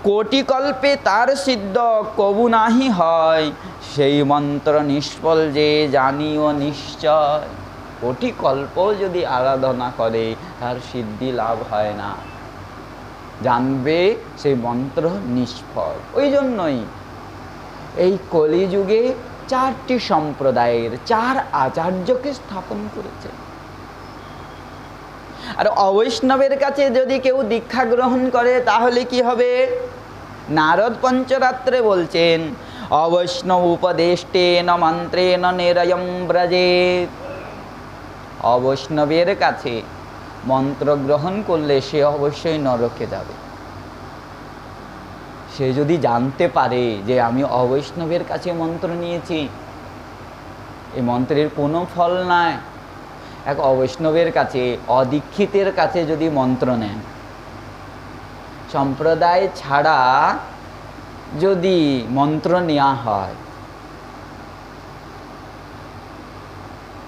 কোটি কল্পে তার সিদ্ধ কবু নাহি হয়, সেই মন্ত্র নিষ্ফল যে জানিও নিশ্চয়। কোটি কল্প যদি আরাধনা করে তার সিদ্ধি লাভ হয় না, জানবে সেই মন্ত্র নিষ্ফল। ওই জন্যই এই কলিযুগে 4টি সম্প্রদায়ের 4 আচার্যকে স্থাপন করেছে। আর অবৈষ্ণবের কাছে যদি কেউ দীক্ষা গ্রহণ করে তাহলে কি হবে? নারদ পঞ্চরাত্রে বলছেন, অবৈষ্ণব উপদেষ্টেন মন্ত্রেণ নিরয়ম ব্রজেত। অবৈষ্ণবের কাছে মন্ত্র গ্রহণ করলে সে অবশ্যই নরকে যাবে। সে যদি জানতে পারে যে আমি অবৈষ্ণবের কাছে মন্ত্র নিয়েছি, এই মন্ত্রের কোনো ফল নাই। এক অবৈষ্ণবের কাছে, অদীক্ষিতের কাছে যদি মন্ত্র নেন, সম্প্রদায় ছাড়া যদি মন্ত্র নেওয়া হয়,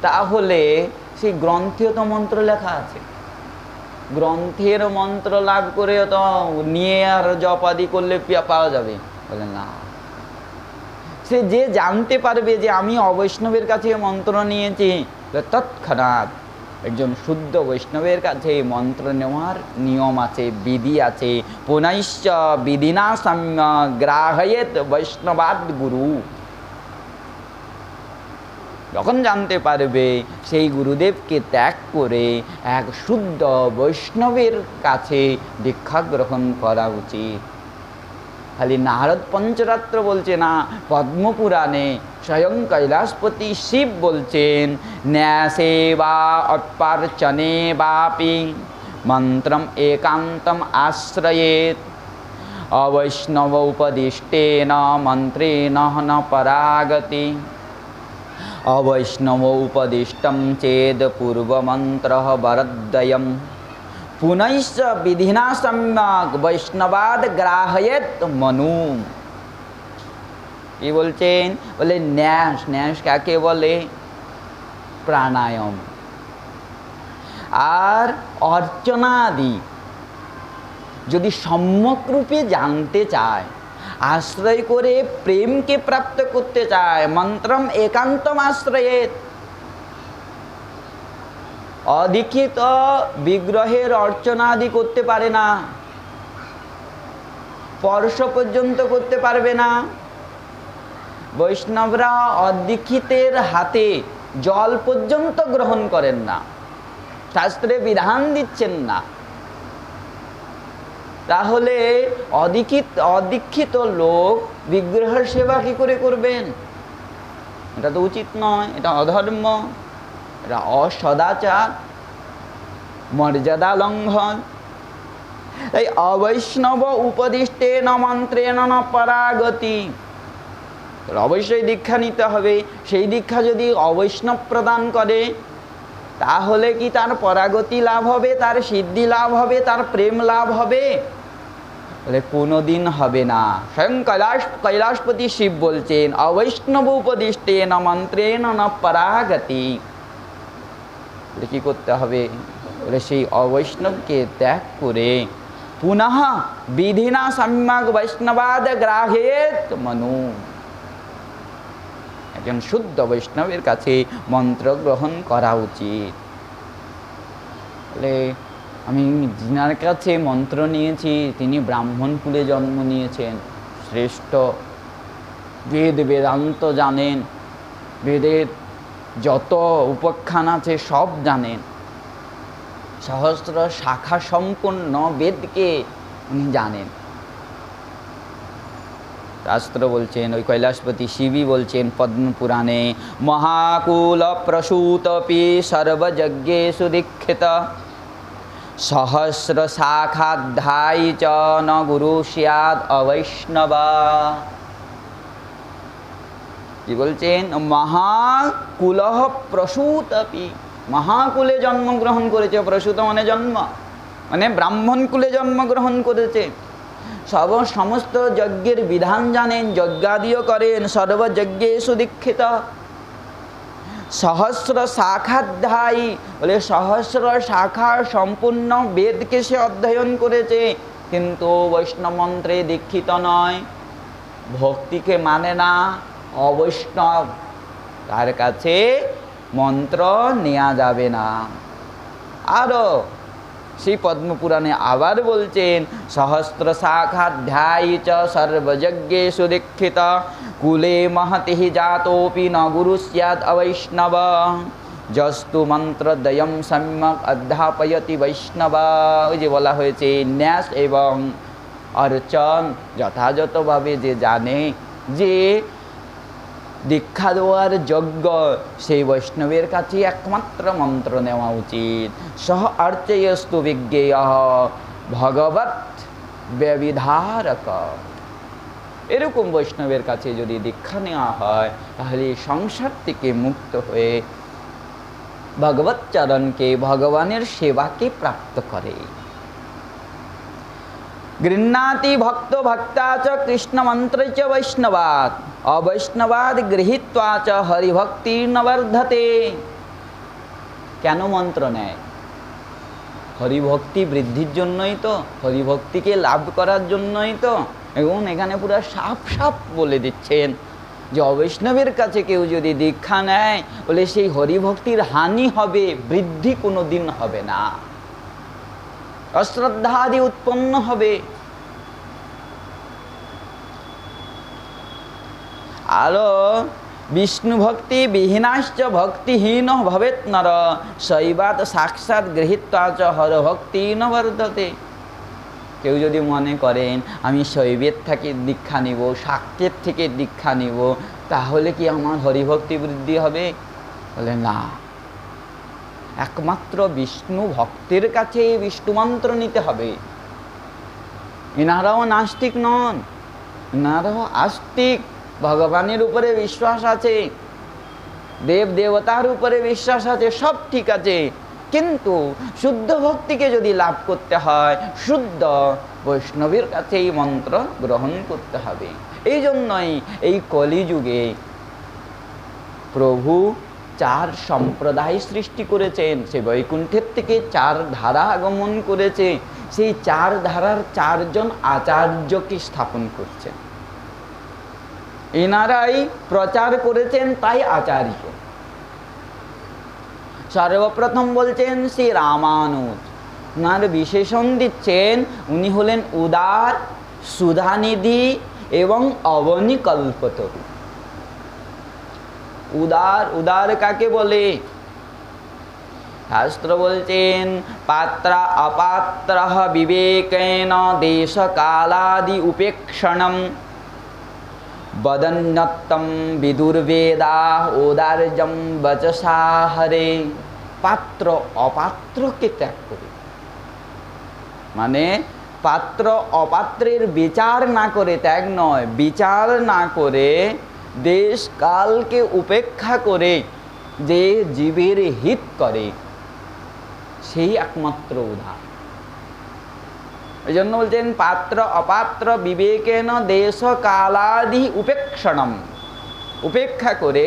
তাহলে সেই গ্রন্থেও তো মন্ত্র লেখা আছে, গ্রন্থের মন্ত্র লাভ করে তো নিয়ে আর জপাদি করলে পাওয়া যাবে? বলে না। সে যে জানতে পারবে যে আমি অবৈষ্ণবের কাছে মন্ত্র নিয়েছি, তৎক্ষণাৎ একজন শুদ্ধ বৈষ্ণবের কাছে মন্ত্র নেওয়ার নিয়ম আছে, বিধি আছে। পুনশ্চ বিধিনা সম্যক গ্রাহয়েত বৈষ্ণবাদ গুরু। যখন জানতে পারবে, সেই গুরুদেবকে ত্যাগ করে এক শুদ্ধ বৈষ্ণবের কাছে দীক্ষা গ্রহণ করা উচিত। খালি নারদ পঞ্চরাত্র বলছে না, পদ্মপুরাণে স্বয়ং কৈলাসপতি শিব বলছেন, ন্যাসে বা অপার্চনে বাপি মন্ত্রম একান্তম আশ্রয়েত, অবৈষ্ণব উপদিষ্টেন মন্ত্রেণ ন পরাগতি, অবৈষ্ণব উপদিষ্টম চেদ পূর্বমন্ত্র বরদ্বয়ম, পুনশ্চ বিধিনা সম্যক বৈষ্ণবাদ গ্রাহয়েত মনু। কি বলছেন? বলে ন্যাস। ন্যাস কাকে বলে? প্রাণায়াম আর অর্চনাদি যদি সম্যক রূপে জানতে চায়, আশ্রয় করে প্রেমকে প্রাপ্ত করতে চায়, মন্ত্রম একান্তম আশ্রয়েত। অদীক্ষিত বিগ্রহের অর্চনাদি করতে পারে না, স্পর্শ পর্যন্ত করতে পারবে না। বৈষ্ণবরা অদীক্ষিতের হাতে জল পর্যন্ত গ্রহণ করেন না, শাস্ত্রে বিধান দিচ্ছেন না। তাহলে অদীক্ষিত লোক বিগ্রহের সেবা কি করে করবেন? এটা তো উচিত নয়, এটা অধর্ম, এটা অসদাচার, মর্যাদা লঙ্ঘন। এই অবৈষ্ণব উপদিষ্টেন মন্ত্রেণ ন পরাগতি। অবশ্যই দীক্ষা নিতে হবে। সেই দীক্ষা যদি অবৈষ্ণব প্রদান করে, তাহলে কি তার পরাগতি লাভ হবে, তার সিদ্ধি লাভ হবে, তার প্রেম লাভ হবে? বলে কোনোদিন হবে না। স্বয়ং কৈলাসপতি শিব বলছেন, অবৈষ্ণব উপদিষ্টেন মন্ত্রেণ ন পরাগতি। কি করতে হবে? বলে সেই অবৈষ্ণবকে ত্যাগ করে পুনঃ বিধিনা সম্যক বৈষ্ণবাদ গ্রাহ্যেত মনু। একজন শুদ্ধ বৈষ্ণবের কাছে মন্ত্র গ্রহণ করা উচিত। বলে আমি যিনার কাছে মন্ত্র নিয়েছি তিনি ব্রাহ্মণ কুলে জন্ম নিয়েছেন, শ্রেষ্ঠ, বেদ বেদান্ত জানেন, বেদের যত উপাখ্যান আছে সব জানেন, সহস্র শাখা সম্পন্ন বেদকে উনি জানেন। শাস্ত্র বলছেন, ওই কৈলাসপতি শিবই বলছেন পদ্মপুরাণে, মহাকুল প্রসূতপি সর্বযজ্ঞেষু দীক্ষিত, সহস্র শাখাধ্যায়ী চ ন গুরু স্যাদ অবৈষ্ণবা। কি বলছেন? মহাকুল প্রসূতপি, মহাকুলে জন্মগ্রহণ করেছে। প্রসূত মানে জন্ম, মানে ব্রাহ্মণ কুলে জন্মগ্রহণ করেছে। সমস্ত যজ্ঞের বিধান জানেন, যজ্ঞাদিও করেন, সর্বযজ্ঞেষু দীক্ষিত, সহস্র শাখাধ্যায়ী, বলে সহস্র শাখা সম্পূর্ণ বেদকে সে অধ্যয়ন করেছে। কিন্তু বৈষ্ণব মন্ত্রে দীক্ষিত নয়, ভক্তিকে মানে না, অবৈষ্ণব, তার কাছে মন্ত্র নেওয়া যাবে না। আরো সেই পদ্মপুরাণে আবার বলছেন, সহস্র শাখাধ্যায়ী চ সর্বযজ্ঞেষু দীক্ষিত কুলে মহতি জাতোপি ন গুরু স্যাৎ অবৈষ্ণব যস্তু মন্ত্রদ্বয়ম সম্যক অধ্যাপয়তি বৈষ্ণব। ওই যে বলা হয়েছে, ন্যাস এবং অর্চন যথাযথভাবে যে জানে যে দীক্ষা দেওয়ার যোগ্য, সেই বৈষ্ণবের কাছে একমাত্র মন্ত্র নেওয়া উচিত। সহ অর্চয়স্তু বিজ্ঞেয় ভগবত ব্যবিধারক। এরকম বৈষ্ণবের কাছে যদি দীক্ষা নেওয়া হয়, তাহলে সংসার থেকে মুক্ত হয়ে ভগবত চরণকে, ভগবানের সেবাকে প্রাপ্ত করে। গৃহ্ণাতি ভক্ত ভক্তা চ কৃষ্ণ মন্ত্র চ বৈষ্ণবাৎ অবৈষ্ণবাদ গৃহীত্বা চ হরিভক্তি ন বর্ধতে। কেন মন্ত্র নেয়? হরিভক্তি বৃদ্ধির জন্যই তো, হরিভক্তিকে লাভ করার জন্যই তো। এবং এখানে পুরো সাফ সাফ বলে দিচ্ছেন যে অবৈষ্ণবের কাছে কেউ যদি দীক্ষা নেয়, বলে সেই হরিভক্তির হানি হবে, বৃদ্ধি কোনো দিন হবে না, অশ্রদ্ধা আদি উৎপন্ন হবে। আরো বিষ্ণু ভক্তি বিহীনাশ্চ ভক্তিহীন ভবেত নর শৈবাত সাক্ষাৎ গৃহীত্বা চ হর ভক্তি ন বর্ধতে। কেউ যদি মনে করেন আমি শৈবের থেকে দীক্ষা নিব, শাক্তের থেকে দীক্ষা নিব, তাহলে কি আমার হরিভক্তি বৃদ্ধি হবে? বলে না, একমাত্র বিষ্ণু ভক্তের কাছে বিষ্ণু মন্ত্র নিতে হবে। এনারাও নাস্তিক নন, এনারাও আস্তিক, ভগবানের উপরে বিশ্বাস আছে, দেব দেবতার উপরে বিশ্বাস আছে, সব ঠিক আছে, কিন্তু শুদ্ধ ভক্তিকে যদি লাভ করতে হয়, শুদ্ধ বৈষ্ণবের কাছে এই মন্ত্র গ্রহণ করতে হবে। এই জন্যই এই কলিযুগে প্রভু 4 সম্প্রদায় সৃষ্টি করেছেন। সে বৈকুণ্ঠের থেকে 4 ধারা আগমন করেছে, সেই 4 ধারার 4 জন আচার্যকে স্থাপন করছেন। এনারাই প্রচার করেছেন, তাই আচার্য। সর্বপ্রথম বলছেন শ্রী রামানুজ, ওনার বিশেষণ দিচ্ছেন উনি হলেন উদার, সুধানিধি এবং অবনীকল্পতরু। উদার, উদার কাকে বলে? শাস্ত্র বলছেন পাত্রা অপাত্র বিবেকেন দেশ কালাদি উপেক্ষণম বদন্যত্তম বিদুর্বেদা ঔদার্যম বচসা হরে। পাত্র অপাত্রকে ত্যাগ করে, মানে পাত্র অপাত্রের বিচার না করে, ত্যাগ নয়, বিচার না করে দেশ কালকে উপেক্ষা করে যে জীবের হিত করে, সেই একমাত্র উদার। এই জন্য বলছেন পাত্র অপাত্র বিবেকেন দেশ কালাদি উপেক্ষণম, উপেক্ষা করে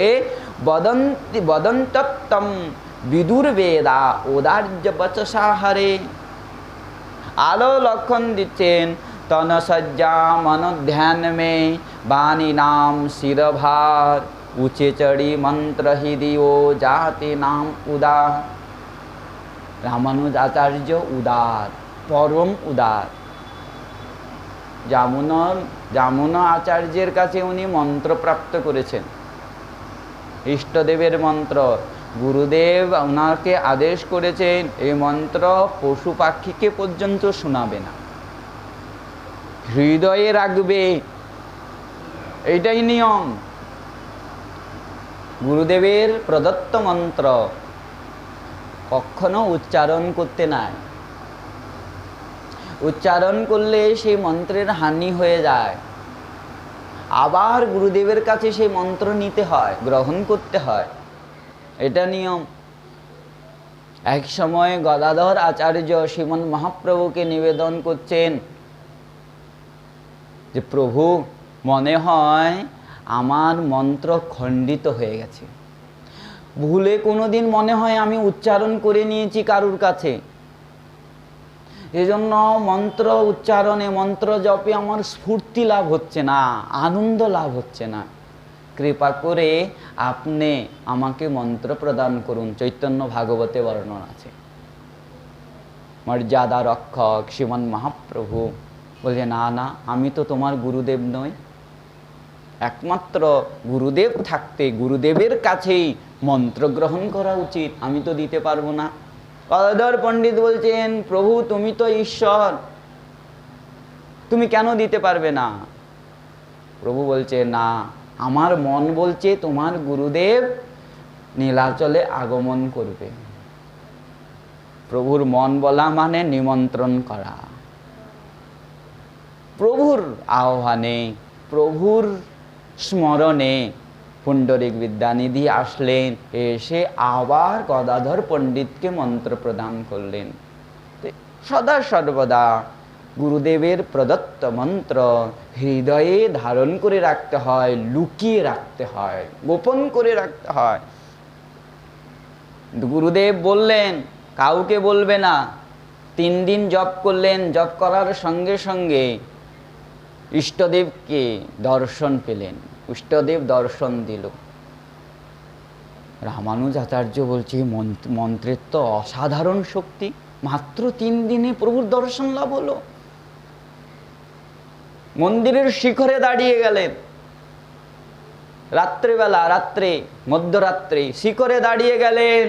বদন্তত্তম বিদুর্বেদা ঔদার্য বচসা হরে। আলো লক্ষণ দিচ্ছেন তন সজ্জা মনোধ্যান মে বাণী নাম শিরভার উচে চড়ি মন্ত্র হৃদিও জাতি নাম উদার। রামানুজ আচার্য উদার, পরম উদার। যামুনা আচার্যের কাছে উনি মন্ত্র প্রাপ্ত করেছেন, ইষ্টদেবের মন্ত্র। গুরুদেব ওনাকে আদেশ করেছেন এই মন্ত্র পশু পাখিকে পর্যন্ত শোনাবে না, হৃদয়ে রাখবে, এইটাই নিয়ম। গুরুদেবের প্রদত্ত মন্ত্র কখনো উচ্চারণ করতে নাই, উচ্চারণ করলে সেই মন্ত্রের হানি হয়ে যায়। আবার গুরুদেবের কাছে সেই মন্ত্র নিতে হয়, গ্রহণ করতে হয়, এটা নিয়ম। এক সময় গদাধর আচার্য শ্রীমন মহাপ্রভুকে নিবেদন করছেন যে প্রভু, মনে হয় আমার মন্ত্র খণ্ডিত হয়ে গেছে, ভুলে কোনোদিন মনে হয় আমি উচ্চারণ করে নিয়েছি কারুর কাছে, এজন্য মন্ত্র উচ্চারণে মন্ত্র জপে আমার স্ফূর্তি লাভ হচ্ছে না, আনন্দ লাভ হচ্ছে না। কৃপা করে আপনি আমাকে মন্ত্র প্রদান করুন। চৈতন্য ভাগবতে বর্ণনা আছে। মর্যাদা রক্ষক শ্রীমন মহাপ্রভু বলছে, না না, আমি তো তোমার গুরুদেব নই। একমাত্র গুরুদেব থাকতে গুরুদেবের কাছেই মন্ত্র গ্রহণ করা উচিত, আমি তো দিতে পারবো না। গদাধর পণ্ডিত বলছেন, প্রভু তুমি তো ঈশ্বর, তুমি কেন দিতে পারবে না? প্রভু বলছে, না, আমার মন বলছে তোমার গুরুদেব নীলাচলে আগমন করবে। প্রভুর মন বলা মানে নিমন্ত্রণ করা। প্রভুর আহ্বানে, প্রভুর স্মরণে পুণ্ডরিক বিদ্যানিধি আসলেন, এসে আবার গদাধর পণ্ডিতকে মন্ত্র প্রদান করলেন। সদা সর্বদা গুরুদেবের প্রদত্ত মন্ত্র হৃদয়ে ধারণ করে রাখতে হয়, লুকিয়ে রাখতে হয়, গোপন করে রাখতে হয়। গুরুদেব বললেন কাউকে বলবে না। 3 দিন জপ করলেন, জপ করার সঙ্গে সঙ্গে ইষ্টদেবকে দর্শন পেলেন, ইষ্টদেব দর্শন দিল। রামানুজাচার্য বলছে, মন্ত্রের তো অসাধারণ শক্তি, মাত্র 3 দিনে প্রভুর দর্শন লাভ হলো। মন্দিরের শিখরে দাঁড়িয়ে গেলেন, রাত্রিবেলা, মধ্যরাত্রে শিখরে দাঁড়িয়ে গেলেন,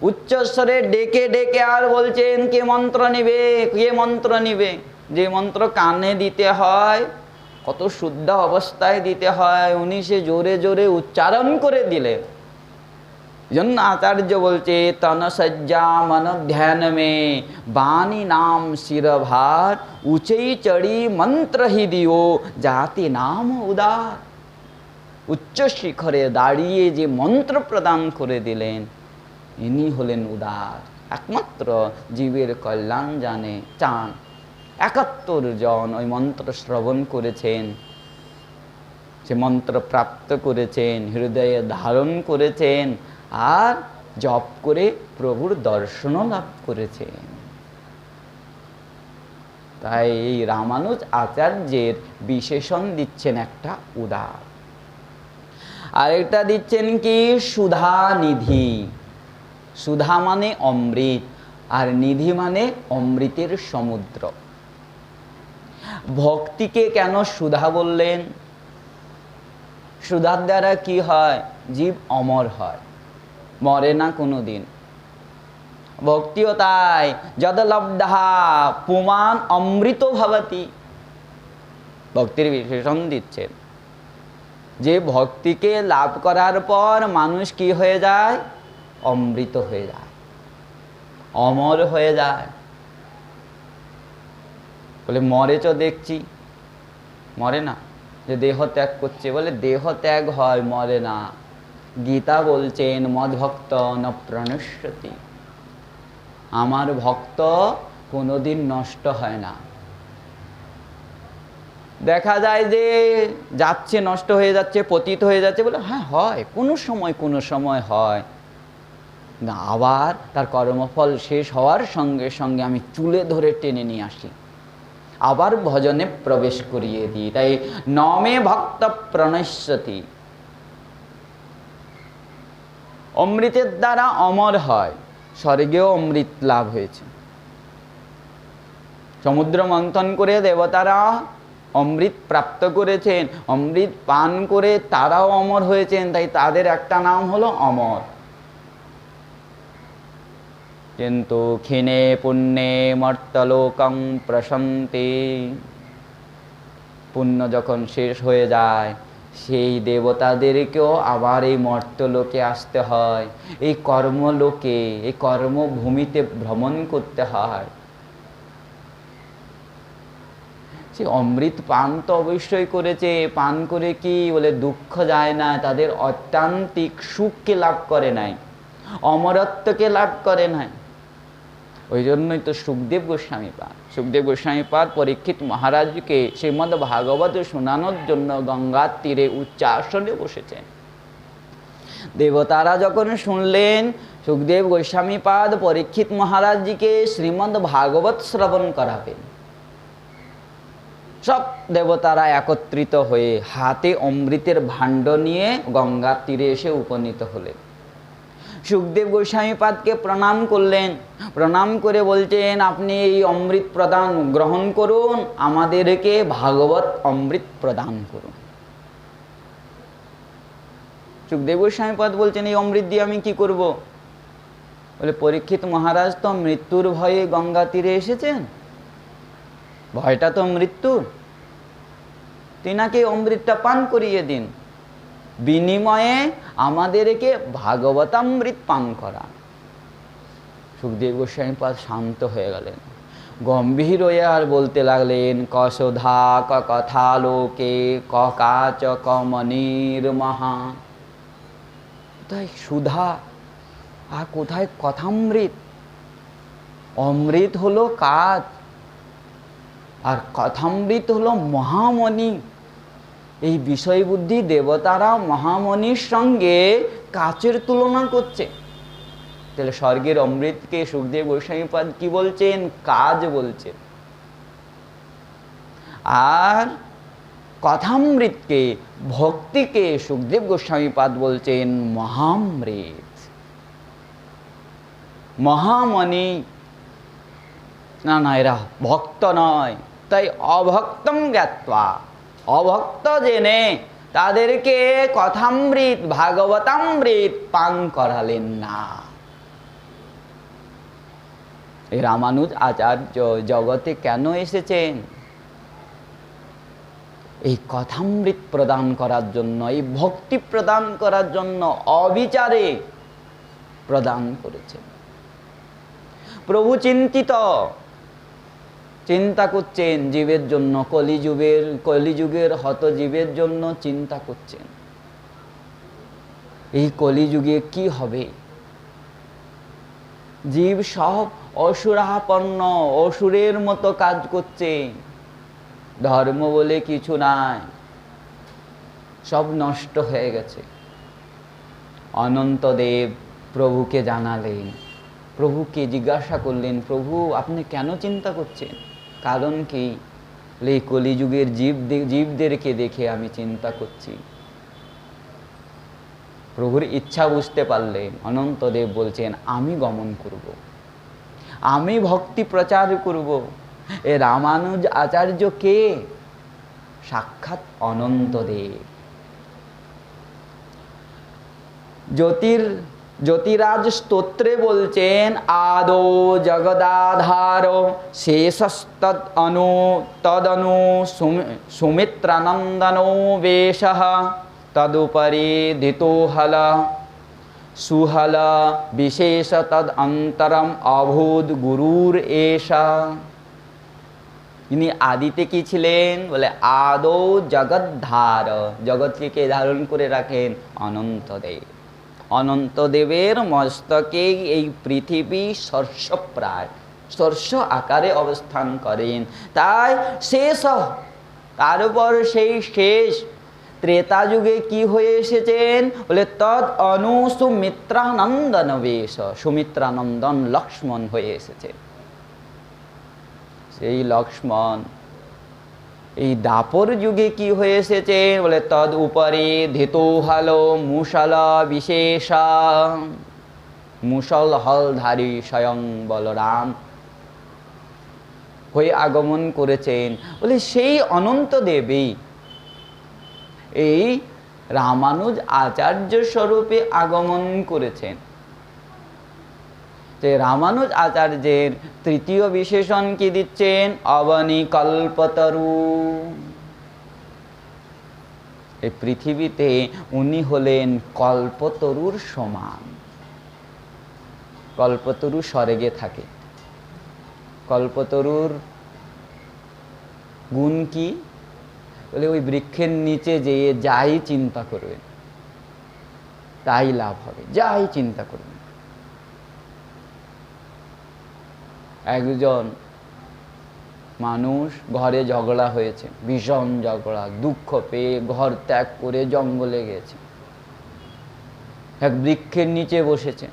উচ্চস্বরে ডেকে ডেকে আর বলছেন, কে মন্ত্র নিবে, কে মন্ত্র নিবে? যে মন্ত্র কানে দিতে হয়, কত শুদ্ধ অবস্থায় দিতে হয়, উনি সে জোরে জোরে উচ্চারণ করে দিলেন। জন্য আচার্য বলছে, তনসজ্জা মন ধ্যান মে বাণী নাম শিরভার উচেই চড়ি মন্ত্র হি দিও জাতি নাম উদার। উচ্চ শিখরে দাঁড়িয়ে যে মন্ত্র প্রদান করে দিলেন, ইনি হলেন উদার, একমাত্র জীবের কল্যাণ চান। 71 জন ওই মন্ত্র শ্রবণ করেছেন, সে মন্ত্র প্রাপ্ত করেছেন, হৃদয়ে ধারণ করেছেন, আর জপ করে প্রভুর দর্শনও লাভ করেছেন। তাই এই রামানুজ আচার্যের বিশেষণ দিচ্ছেন একটা উদার, আরেকটা দিচ্ছেন কি সুধা নিধি। সুধা মানে অমৃত, আর নিধি মানে অমৃতের সমুদ্র। ভক্তিকে কেন সুধা বললেন? সুধার দ্বারা কি হয়? জীব অমর হয়, মরে না কোনোদিন। ভক্তিও তাই, যদ লব্ধা পুমান অমৃত ভবতি। ভক্তির বিশেষণ দিচ্ছেন যে ভক্তিকে লাভ করার পর মানুষ কি হয়ে যায়? অমৃত হয়ে যায়, অমর হয়ে যায়। বলে মরে তো দেখছি, মরে না, যে দেহ ত্যাগ করছে, বলে দেহ ত্যাগ হয়, মরে না। গীতা বলছেন, মদ্ভক্ত ন প্রণশ্যতি, আমার ভক্ত কোনোদিন নষ্ট হয় না। দেখা যায় যে যাচ্ছে, নষ্ট হয়ে যাচ্ছে, পতিত হয়ে যাচ্ছে, বলে হ্যাঁ হয়, কোনো সময় হয় না, আবার তার কর্মফল শেষ হওয়ার সঙ্গে সঙ্গে আমি চুলে ধরে টেনে নিয়ে আসি, আবার ভজনে প্রবেশ করিয়ে দিই। তাই নমে ভক্ত প্রণশ্যতি, অমৃতের দ্বারা অমর হয়, স্বর্গেও অমৃত লাভ হয়েছে। সমুদ্র মন্থন করে দেবতারা অমৃত প্রাপ্ত করেছেন, অমৃত পান করে তারাও অমর হয়েছেন, তাই তাদের একটা নাম হলো অমর। কিন্তু ক্ষীণে পুণ্যে মর্তলোকং প্রশন্তি, পুণ্য যখন শেষ হয়ে যায়, সেই দেবতাদেরকেও আবার এই মর্তলোকে আসতে হয়, এই কর্মলোকে, এই কর্মভূমিতে ভ্রমণ করতে হয়। সে অমৃত পান তো অবশ্যই করেছে, পান করে কি বলে দুঃখ যায় না, তাদের অত্যান্তিক সুখকে লাভ করে নাই, অমরত্বকে লাভ করে নাই। ওই জন্যই তো সুখদেব গোস্বামী পাদ পরীক্ষিত মহারাজকে শ্রীমদ্ ভাগবত শোনানোর জন্য গঙ্গার তীরে উচ্চ আসনে বসেছেন। দেবতারা যখন শুনলেন सुखदेव गोस्वामी पाद परीक्षित महाराज जी के श्रीमद् भागवत श्रवण कराबेन। सब देवतारा एकत्रित हुए हाथे अमृतेर भाण्ड निये गंगार तीरे एसे उपनीत हलेन। सुखदेव गोस्वामी पाद के प्रणाम करलेन, प्रणाम करे बोलছেন আপনি এই অমৃত প্রদান গ্রহণ করুন, আমাদেরকে ভাগবত অমৃত প্রদান করুন। सुखदेव गोस्वामी पाद बोलছেন এই অমৃত দিয়ে আমি কি করব? বলে পরীক্ষিত মহারাজ তো মৃত্যুর ভয়ে গঙ্গা তীরে এসেছেন, ভয়টা তো মৃত্যুর, তিনাকে অমৃতটা পান করিয়ে দিন, বিনিময়ে আমাদেরকে ভাগবতামৃত পান করা। সুখদেব গোস্বামী পাদ শান্ত হয়ে গেলেন, গম্ভীর হয়ে আর বলতে লাগলেন কসোধা ক কথা লোকে ক কাচ ক মনির মহা। কোথায় সুধা আর কোথায় কথামৃত? অমৃত হলো কাচ আর কথামৃত হলো মহামণি। এই বিষয় বুদ্ধি দেবতারা মহামণির সঙ্গে কাচের তুলনা করছে। তাহলে স্বর্গের অমৃতকে সুখদেব গোস্বামী পাদ কি বলছেন? কাজ বলছেন। আর কথামৃতকে ভক্তিকে সুখদেব গোস্বামী পাদ বলছেন মহামৃত, মহামণি। না না, এরা ভক্ত নয়, তাই অভক্তম জ্ঞাত্বা, অভক্ত জেনে তাদেরকে কথামৃত ভাগবতামৃত পান করালেন না। এই রামানুজ আচার্য জগতে কেন এসেছেন? এই কথামৃত প্রদান করার জন্য, এই ভক্তি প্রদান করার জন্য অবিচারে প্রদান করেছেন। প্রভু চিন্তিত, চিন্তা করছেন জীবের জন্য, কলিযুগের হত জীবের জন্য চিন্তা করছেন। এই কলিযুগে কি হবে? জীব সব অসুরাপন্ন, অসুরের মতো কাজ করছে, ধর্ম বলে কিছু নাই, সব নষ্ট হয়ে গেছে। অনন্তদেব প্রভুকে জানালেন, প্রভুকে জিজ্ঞাসা করলেন, প্রভু আপনি কেন চিন্তা করছেন? কারণ কি? এই কলিযুগের জীবদেরকে দেখে আমি চিন্তা করছি। প্রভুর ইচ্ছা বুঝতে পারলেন। অনন্তদেব বলছেন আমি গমন করব, আমি ভক্তি প্রচার করব। এ রামানুজ আচার্য কে? সাক্ষাৎ অনন্তদেব। জ্যোতিরাজ স্তোত্রে বলছেন আদৌ জগদাধার শেষস্তদ তদনু সুমিত্রানন্দনো বেশঃ তদুপরি ধিতোহল সুহল বিশেষ তদ অন্তরম অভূত গুরুর এষা। ইনি আদিতে কি ছিলেন? বলে আদৌ জগদ্ধার, জগৎকে কে ধারণ করে রাখেন? অনন্তদেব। অনন্তদেবের মস্তকে এই পৃথিবী শস্যপ্রায়, শস্য আকারে অবস্থান করেন। তাই শেষ, তার উপর সেই শেষ ত্রেতা যুগে কি হয়ে এসেছেন? বলে তদ অনু সুমিত্রানন্দন বেশ, সুমিত্রানন্দন লক্ষ্মণ হয়ে এসেছে। সেই লক্ষ্মণ এই দাপর যুগে কি হয়ে এসেছে? বলে তদ উপরে ধিতোহল মুষল বিশেষ, মুষল হলধারী স্বয়ং বলরাম হয়ে আগমন করেছেন। বলে সেই অনন্ত দেবী এই রামানুজ আচার্য স্বরূপে আগমন করেছেন। রামানুজ আচার্যের তৃতীয় বিশেষণ কি দিচ্ছেন? অবনী কল্পতরু। এই পৃথিবীতে উনি হলেন কল্পতরুর সমান। কল্পতরু স্বর্গে থাকে। কল্পতরুর গুণ কি? বলে ওই বৃক্ষের নিচে যেয়ে যাই চিন্তা করবেন তাই লাভ হবে, যাই চিন্তা করবেন। একজন মানুষ ঘরে ঝগড়া হয়েছে, ভীষণ ঝগড়া, দুঃখ পেয়ে ঘর ত্যাগ করে জঙ্গলে গেছে, এক বৃক্ষের নিচে বসেছে।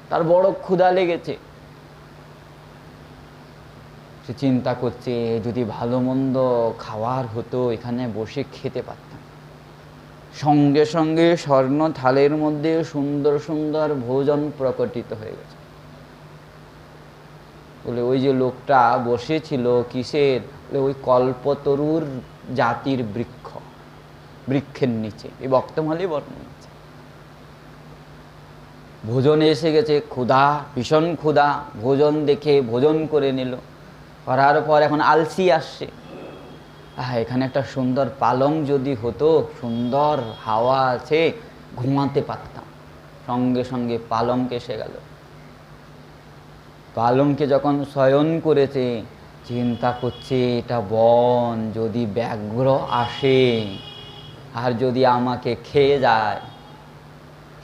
তার বড় ক্ষুধা লেগেছে। সে চিন্তা করছে যদি ভালো মন্দ খাওয়ার হতো, এখানে বসে খেতে পারতাম। সঙ্গে সঙ্গে স্বর্ণ থালের মধ্যে সুন্দর সুন্দর ভোজন প্রকটিত হয়ে গেছে। বলে ওই যে লোকটা বসেছিল কিসের? ওই কল্পতরুর জাতির বৃক্ষের নিচে। এই বক্তমালী বর্ণনা আছে। ভোজন এসে গেছে, ক্ষুধা, ভীষণ ক্ষুধা। ভোজন দেখে ভোজন করে নিল। করার পর এখন আলসি আসছে, এখানে একটা সুন্দর পালং যদি হতো, সুন্দর হাওয়া আছে, ঘুমাতে পারতাম। সঙ্গে সঙ্গে পালঙ্কে এসে গেল। পালঙ্কে যখন শয়ন করেছে, চিন্তা করছে এটা বন, যদি ব্যাঘ্র আসে আর যদি আমাকে খেয়ে যায়।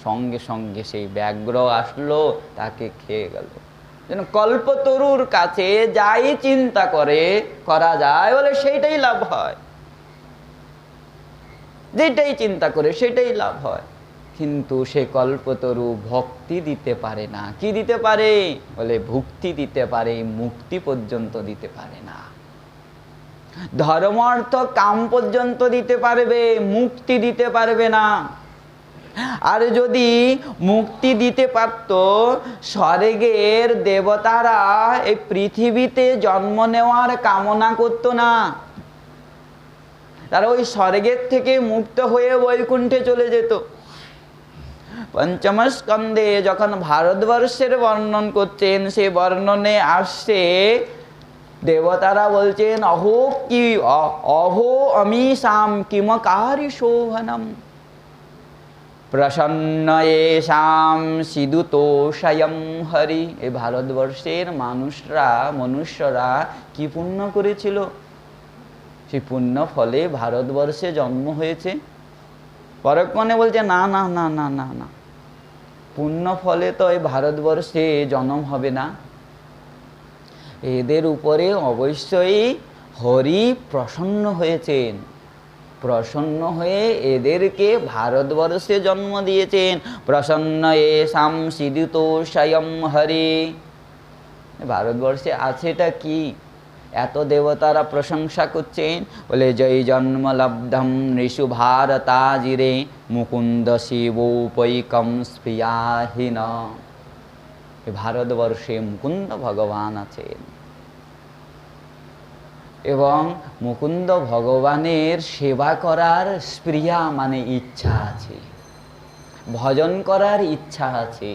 সঙ্গে সঙ্গে সেই ব্যাঘ্র আসলো, তাকে খেয়ে গেল। যেন কল্পতরুর কাছে যাই চিন্তা করা যায় বলে সেইটাই লাভ হয়, যেটাই চিন্তা করে সেটাই লাভ হয়। কিন্তু সে কল্পতরু ভক্তি দিতে পারে না। কি দিতে পারে? বলে ভুক্তি দিতে পারে, মুক্তি পর্যন্ত দিতে পারে না। ধর্ম অর্থ কাম পর্যন্ত দিতে পারবে, মুক্তি দিতে পারবে না। আর যদি মুক্তি দিতে পারত, স্বর্গের দেবতারা এই পৃথিবীতে জন্ম নেওয়ার কামনা করত না। তারা ওই স্বর্গের থেকে মুক্ত হয়ে বৈকুণ্ঠে চলে যেত। পঞ্চম স্কন্ধে যখন ভারতবর্ষের বর্ণন করছেন, সে বর্ণনে আসছে দেবতারা বলছেন অহো অমিষাম কিমকারি শোভনম প্রসন্ন এষাম সিদুতোষয়ম হরি। এই ভারতবর্ষের মনুষ্যরা কি পুণ্য করেছিল, সেই পুণ্য ফলে ভারতবর্ষে জন্ম হয়েছে। পরক্ষণে বলছে না না না না না না, পুণ্য ফলে তো এই ভারতবর্ষে জন্ম হবে না। এদের উপরে অবশ্যই হরি প্রসন্ন হয়েছেন, প্রসন্ন হয়ে এদেরকে ভারতবর্ষে জন্ম দিয়েছেন। প্রসন্ন এষাম সিদুতোষয়ম হরি। ভারতবর্ষে আছেটা কি? এত দেবতারা প্রশংসা করছেন, বলে জয় জন্ম লব্ধম নৃষু ভারতাজিরে মুকুন্দ শিবৌপৈকম স্প্রিয়াহীন। ভারতবর্ষে মুকুন্দ ভগবান আছেন এবং মুকুন্দ ভগবানের সেবা করার স্প্রিয়া মানে ইচ্ছা আছে, ভজন করার ইচ্ছা আছে,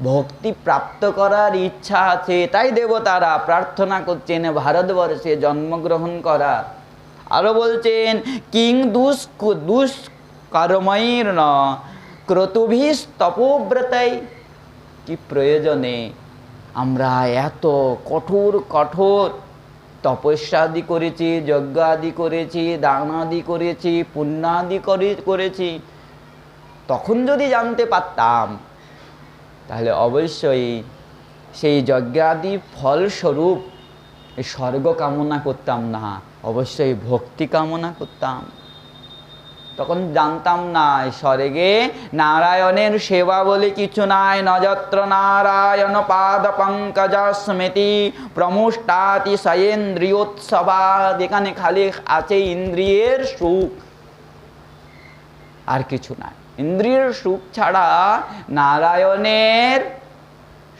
ভক্তি প্রাপ্ত করার ইচ্ছা আছে। তাই দেবতারা প্রার্থনা করছেন ভারতবর্ষে জন্মগ্রহণ করা। আরো বলছেন কিং দুষ্কর্মৈর্ন ক্রতুভিস্তপোব্রতাই। কি প্রয়োজনে আমরা এত কঠোর কঠোর তপস্যাদি করেছি, যজ্ঞ আদি করেছি, দান আদি করেছি, পুণ্যাদি করেছি। তখন যদি জানতে পারতাম, তাহলে অবশ্যই সেই যজ্ঞাদি ফলস্বরূপ এই স্বর্গ কামনা করতাম না, অবশ্যই ভক্তি কামনা করতাম। তখন জানতাম না স্বর্গে নারায়ণের সেবা বলে কিছু নাই। নযত্র নারায়ণ পাদ পঙ্কজ স্মৃতি প্রমুষ্টাতি সয়েন্দ্রিয়োৎসবাদ। এখানে খালি আছে ইন্দ্রিয়ের সুখ, আর কিছু নাই। ইন্দ্রিয়ের সুখ ছাড়া নারায়ণের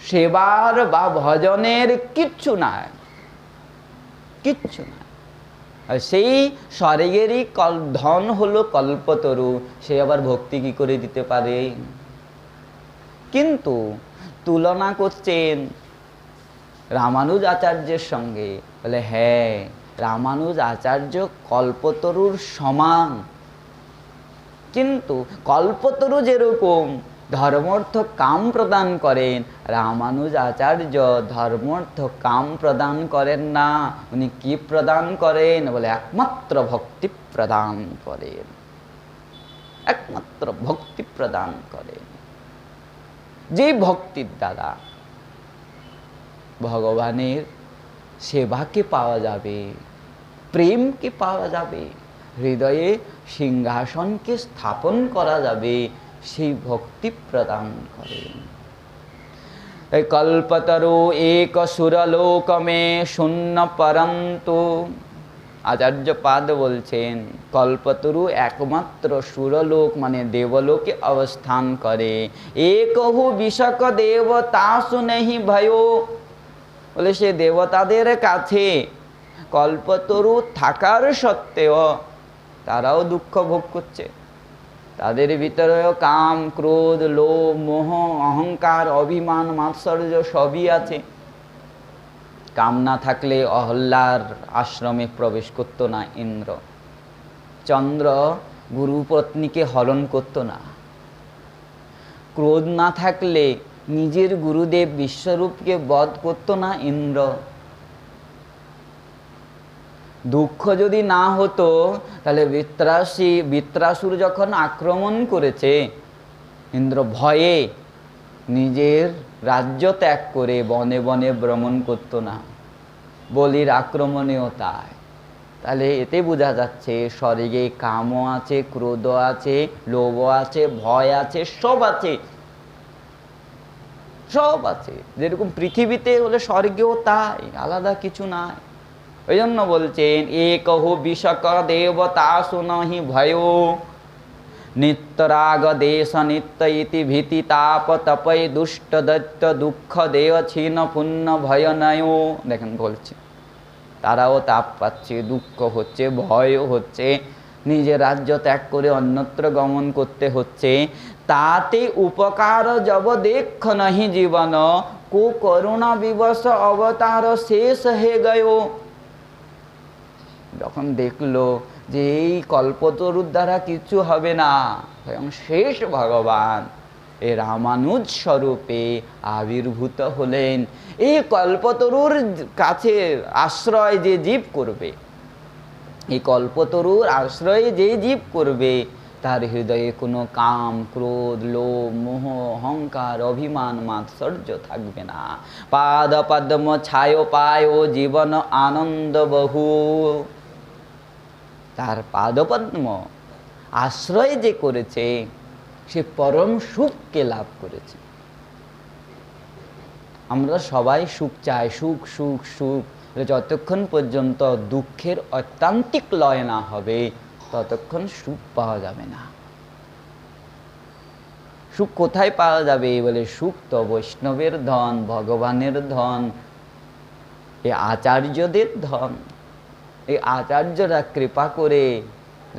সেবার বা ভজনের কিচ্ছু নাই, কিচ্ছু নাই। আর সেই স্বর্গেরই ধন হলো কল্পতরু, সে আবার ভক্তি কি করে দিতে পারে? কিন্তু তুলনা করছেন রামানুজ আচার্যের সঙ্গে। বলে হ্যাঁ, রামানুজ আচার্য কল্পতরুর সমান, কিন্তু কল্পতরু যেরকম ধর্মার্থ কাম প্রদান করেন, রামানুজ আচার্য ধর্মার্থ কাম প্রদান করেন না। উনি কি প্রদান করেন? বলে একমাত্র ভক্তি প্রদান করেন, একমাত্র ভক্তি প্রদান করেন। যে ভক্তির দ্বারা ভগবানের সেবাকে পাওয়া যাবে, প্রেমকে পাওয়া যাবে, হৃদয়ে সিংহাসনকে স্থাপন করা যাবে, সেই ভক্তি প্রদান করেন। এই কল্পতরু এক সুরলোকমে শূন্য পরন্তু। আচার্য পাদ বলছেন কল্পতরু একমাত্র সুরলোক মানে দেবলোকে অবস্থান করে। একহু বিশক দেবতাসু নেহি ভয়ো, বলে সে দেবতাদের কাছে কল্পতরু থাকার সত্ত্বেও তারাও দুঃখ ভোগ করছে। তাদের ভিতরেও কাম, ক্রোধ, লোভ, মোহ, অহংকার, অভিমান, মাৎসর্য সবই আছে। কাম না থাকলে অহল্যার আশ্রমে প্রবেশ করত না ইন্দ্র। চন্দ্র গুরুপত্নীকে হরণ করত না। ক্রোধ না থাকলে নিজের গুরুদেব বিশ্বরূপকে বধ করত না ইন্দ্র। দুঃখ যদি না হতো তাহলে বৃত্রাসুর যখন আক্রমণ করেছে, ইন্দ্র ভয়ে নিজের রাজ্য ত্যাগ করে বনে বনে ভ্রমণ করতো না। বলির আক্রমণেও তাই। তাহলে এতে বোঝা যাচ্ছে স্বর্গে কামও আছে, ক্রোধ আছে, লোভ আছে, ভয় আছে, সব আছে, সব আছে। যেরকম পৃথিবীতে হলে স্বর্গেও তাই, আলাদা কিছু নাই। ওই জন্য বলছেন একহু বিশক দেবতাসু নহি ভয়ো, নিত্যরাগ দেশ নিত্য ইতি ভীতি তাপ তপয় দুষ্ট দৈত্য দুঃখ দেয় ছিন্ন পুণ্য ভয় নয়। দেখেন বলছে তারাও তাপ পাচ্ছে, দুঃখ হচ্ছে, ভয় হচ্ছে, নিজের রাজ্য ত্যাগ করে অন্যত্র গমন করতে হচ্ছে। তাতে উপকার জব দেখ নহি জীবন, কো করুণা বিবশ অবতার শেষ হে গয়। যখন দেখলো যে এই কল্পতরুর দ্বারা কিছু হবে না, স্বয়ং শেষ ভগবান এই রামানুজ স্বরূপে আবির্ভূত হলেন। এই কল্পতরুর কাছে আশ্রয় যে জীব করবে, এই কল্পতরুর আশ্রয়ে যে জীব করবে, তার হৃদয়ে কোনো কাম, ক্রোধ, লোভ, মোহ, অহংকার, অভিমান, মাৎসর্য থাকবে না। পাদ পদ্ম ছায় পায় জীবন আনন্দ বহু। তার পাদপদ্ম আশ্রয় যে করেছে সে পরম সুখকে লাভ করেছে। আমরা সবাই সুখ চাই, সুখ সুখ সুখ। যতক্ষণ পর্যন্ত দুঃখের ঐকান্তিক লয় না হবে ততক্ষণ সুখ পাওয়া যাবে না। সুখ কোথায় পাওয়া যাবে বলে, সুখ তো বৈষ্ণবের ধন, ভগবানের ধন, এই আচার্যদের ধন। এই আচার্যরা কৃপা করে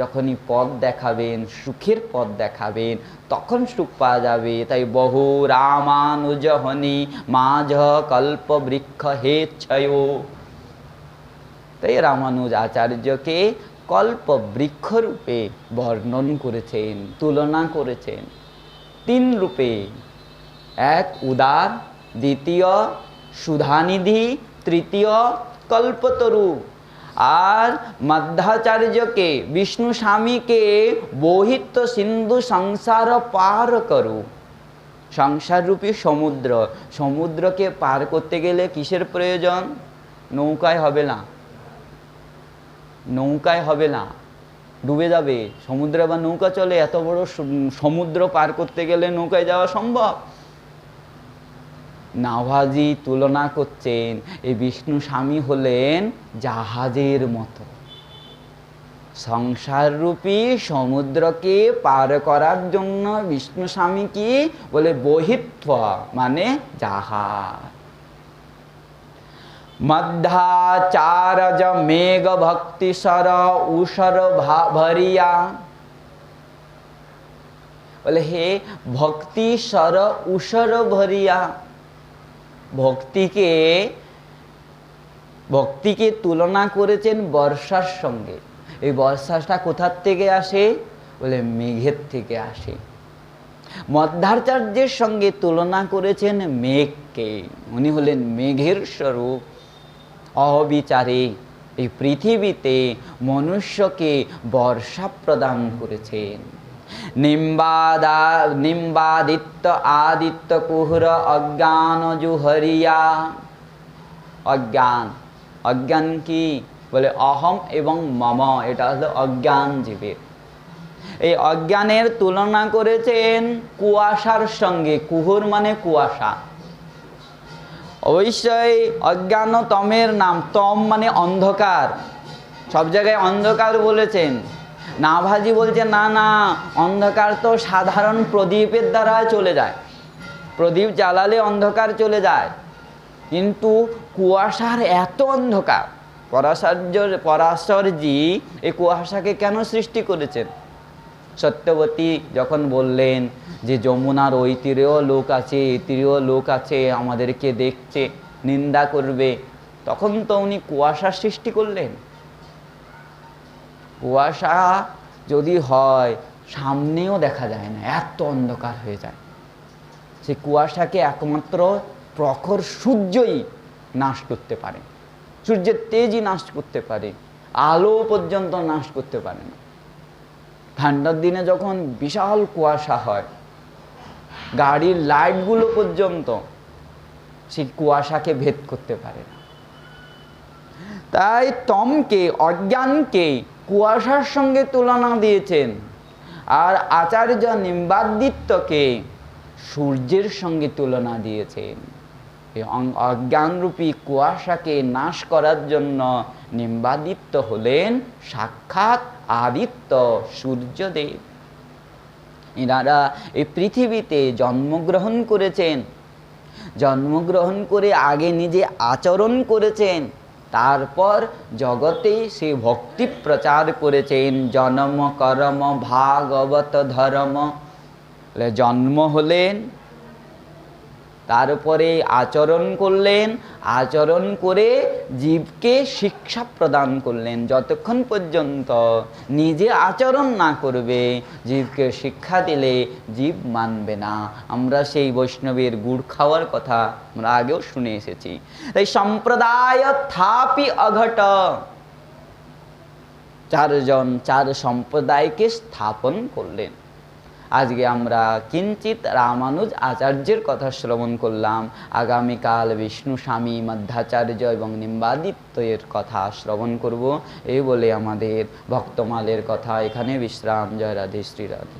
যখনই পথ দেখাবেন, সুখের পথ দেখাবেন, তখন সুখ পাওয়া যাবে। তাই বহু রামানুজহনি মাঝ কল্প বৃক্ষ হে ছয়। তাই রামানুজ আচার্যকে কল্প বৃক্ষ রূপে বর্ণন করেছেন, তুলনা করেছেন তিন রূপে। এক উদার, দ্বিতীয় সুধানিধি, তৃতীয় কল্পতরু। আর মধ্যাচার্যকে, বিষ্ণু স্বামীকে বহিত সিন্ধু সংসার পার করু। সংসার রূপী সমুদ্র, সমুদ্রকে পার করতে গেলে কিসের প্রয়োজন? নৌকায় হবে না, নৌকায় হবে না, ডুবে যাবে। সমুদ্রে বা নৌকা চলে? এত বড় সমুদ্র পার করতে গেলে নৌকায় যাওয়া সম্ভব? নাভাজি তুলনা করছেন এই বিষ্ণু স্বামী হলেন জাহাজের মতো। সংসার রূপী সমুদ্রকে পার করার জন্য বিষ্ণু স্বামী কি বলে? বহিত্ব মানে জাহাজ। মধ্যাচারজ মেঘ ভক্তি সর উষর ভরিয়া, বলে হে ভক্তি সর উষর ভরিয়া। ভক্তিকে তুলনা করেছেন বর্ষার সঙ্গে। এই বর্ষাটা কোথার থেকে আসে? বলে মেঘের থেকে আসে। মধ্যাচার্যের সঙ্গে তুলনা করেছেন মেঘকে, উনি হলেন মেঘের স্বরূপ। অবিচারে এই পৃথিবীতে মনুষ্যকে বর্ষা প্রদান করেছেন। নিম্বাদিত্য আদিত্য কুহর অজ্ঞান জুহরিয়া। অজ্ঞান, অজ্ঞান কি বলে? অহম এবং মম, এটা হলো অজ্ঞান জীবের। এই অজ্ঞানের তুলনা করেছেন কুয়াশার সঙ্গে। কুহুর মানে কুয়াশা, অবশ্যই অজ্ঞানতমের নাম, তম মানে অন্ধকার, সব জায়গায় অন্ধকার বলেছেন। নাভাজি বলছে না না, অন্ধকার তো সাধারণ প্রদীপের দ্বারা চলে যায়, প্রদীপ জ্বালালে অন্ধকার চলে যায়, কিন্তু কুয়াশার এত অন্ধকার। পরাশরজি এই কুয়াশাকে কেন সৃষ্টি করেছেন? সত্যবতী যখন বললেন যে যমুনার ওই তীরেও লোক আছে, এই তীরেও লোক আছে, আমাদেরকে দেখছে, নিন্দা করবে, তখন তো উনি কুয়াশা সৃষ্টি করলেন। কুয়াশা যদি হয় সামনেও দেখা যায় না, এত অন্ধকার হয়ে যায়। সেই কুয়াশাকে একমাত্র প্রখর সূর্যই নাশ করতে পারে, সূর্যের তেজই নাশ করতে পারে, আলো পর্যন্ত নাশ করতে পারে না। ঠান্ডার দিনে যখন বিশাল কুয়াশা হয়, গাড়ির লাইটগুলো পর্যন্ত সেই কুয়াশাকে ভেদ করতে পারে না। তাই তমকে, অজ্ঞানকে কুয়াশার সঙ্গে তুলনা দিয়েছেন, আর আচার্য নিম্বাদিত্যকে সূর্যের সঙ্গে তুলনা দিয়েছেন। এই অজ্ঞানরূপী কুয়াশাকে নাশ করার জন্য নিম্বাদিত্য হলেন সাক্ষাৎ আদিত্য সূর্যদেব। এনারা এই পৃথিবীতে জন্মগ্রহণ করেছেন, জন্মগ্রহণ করে আগে নিজে আচরণ করেছেন, তারপর জগতে সে ভক্তি প্রচার করেছেন। জন্ম কর্ম ভাগবত ধর্ম, জন্ম হলেন, তারপরে আচরণ করলেন, আচরণ করে জীবকে শিক্ষা প্রদান করলেন। যতক্ষণ পর্যন্ত নিজে আচরণ না করবে, জীবকে শিক্ষা দিলে জীব মানবে না। আমরা সেই বৈষ্ণবের গুড় খাওয়ার কথা আমরা আগেও শুনে এসেছি। তাই সম্প্রদায় থাপি অঘট, চারজন চার সম্প্রদায়কে স্থাপন করলেন। আজকে আমরা কিঞ্চিত রামানুজ আচার্যের কথা শ্রবণ করলাম। আগামীকাল বিষ্ণু স্বামী, মধ্যাচার্য এবং নিম্বাদিত্যের কথা শ্রবণ করব। এই বলে আমাদের ভক্তমালের কথা এখানে বিশ্রাম। জয় রাধে, শ্রী রাধে।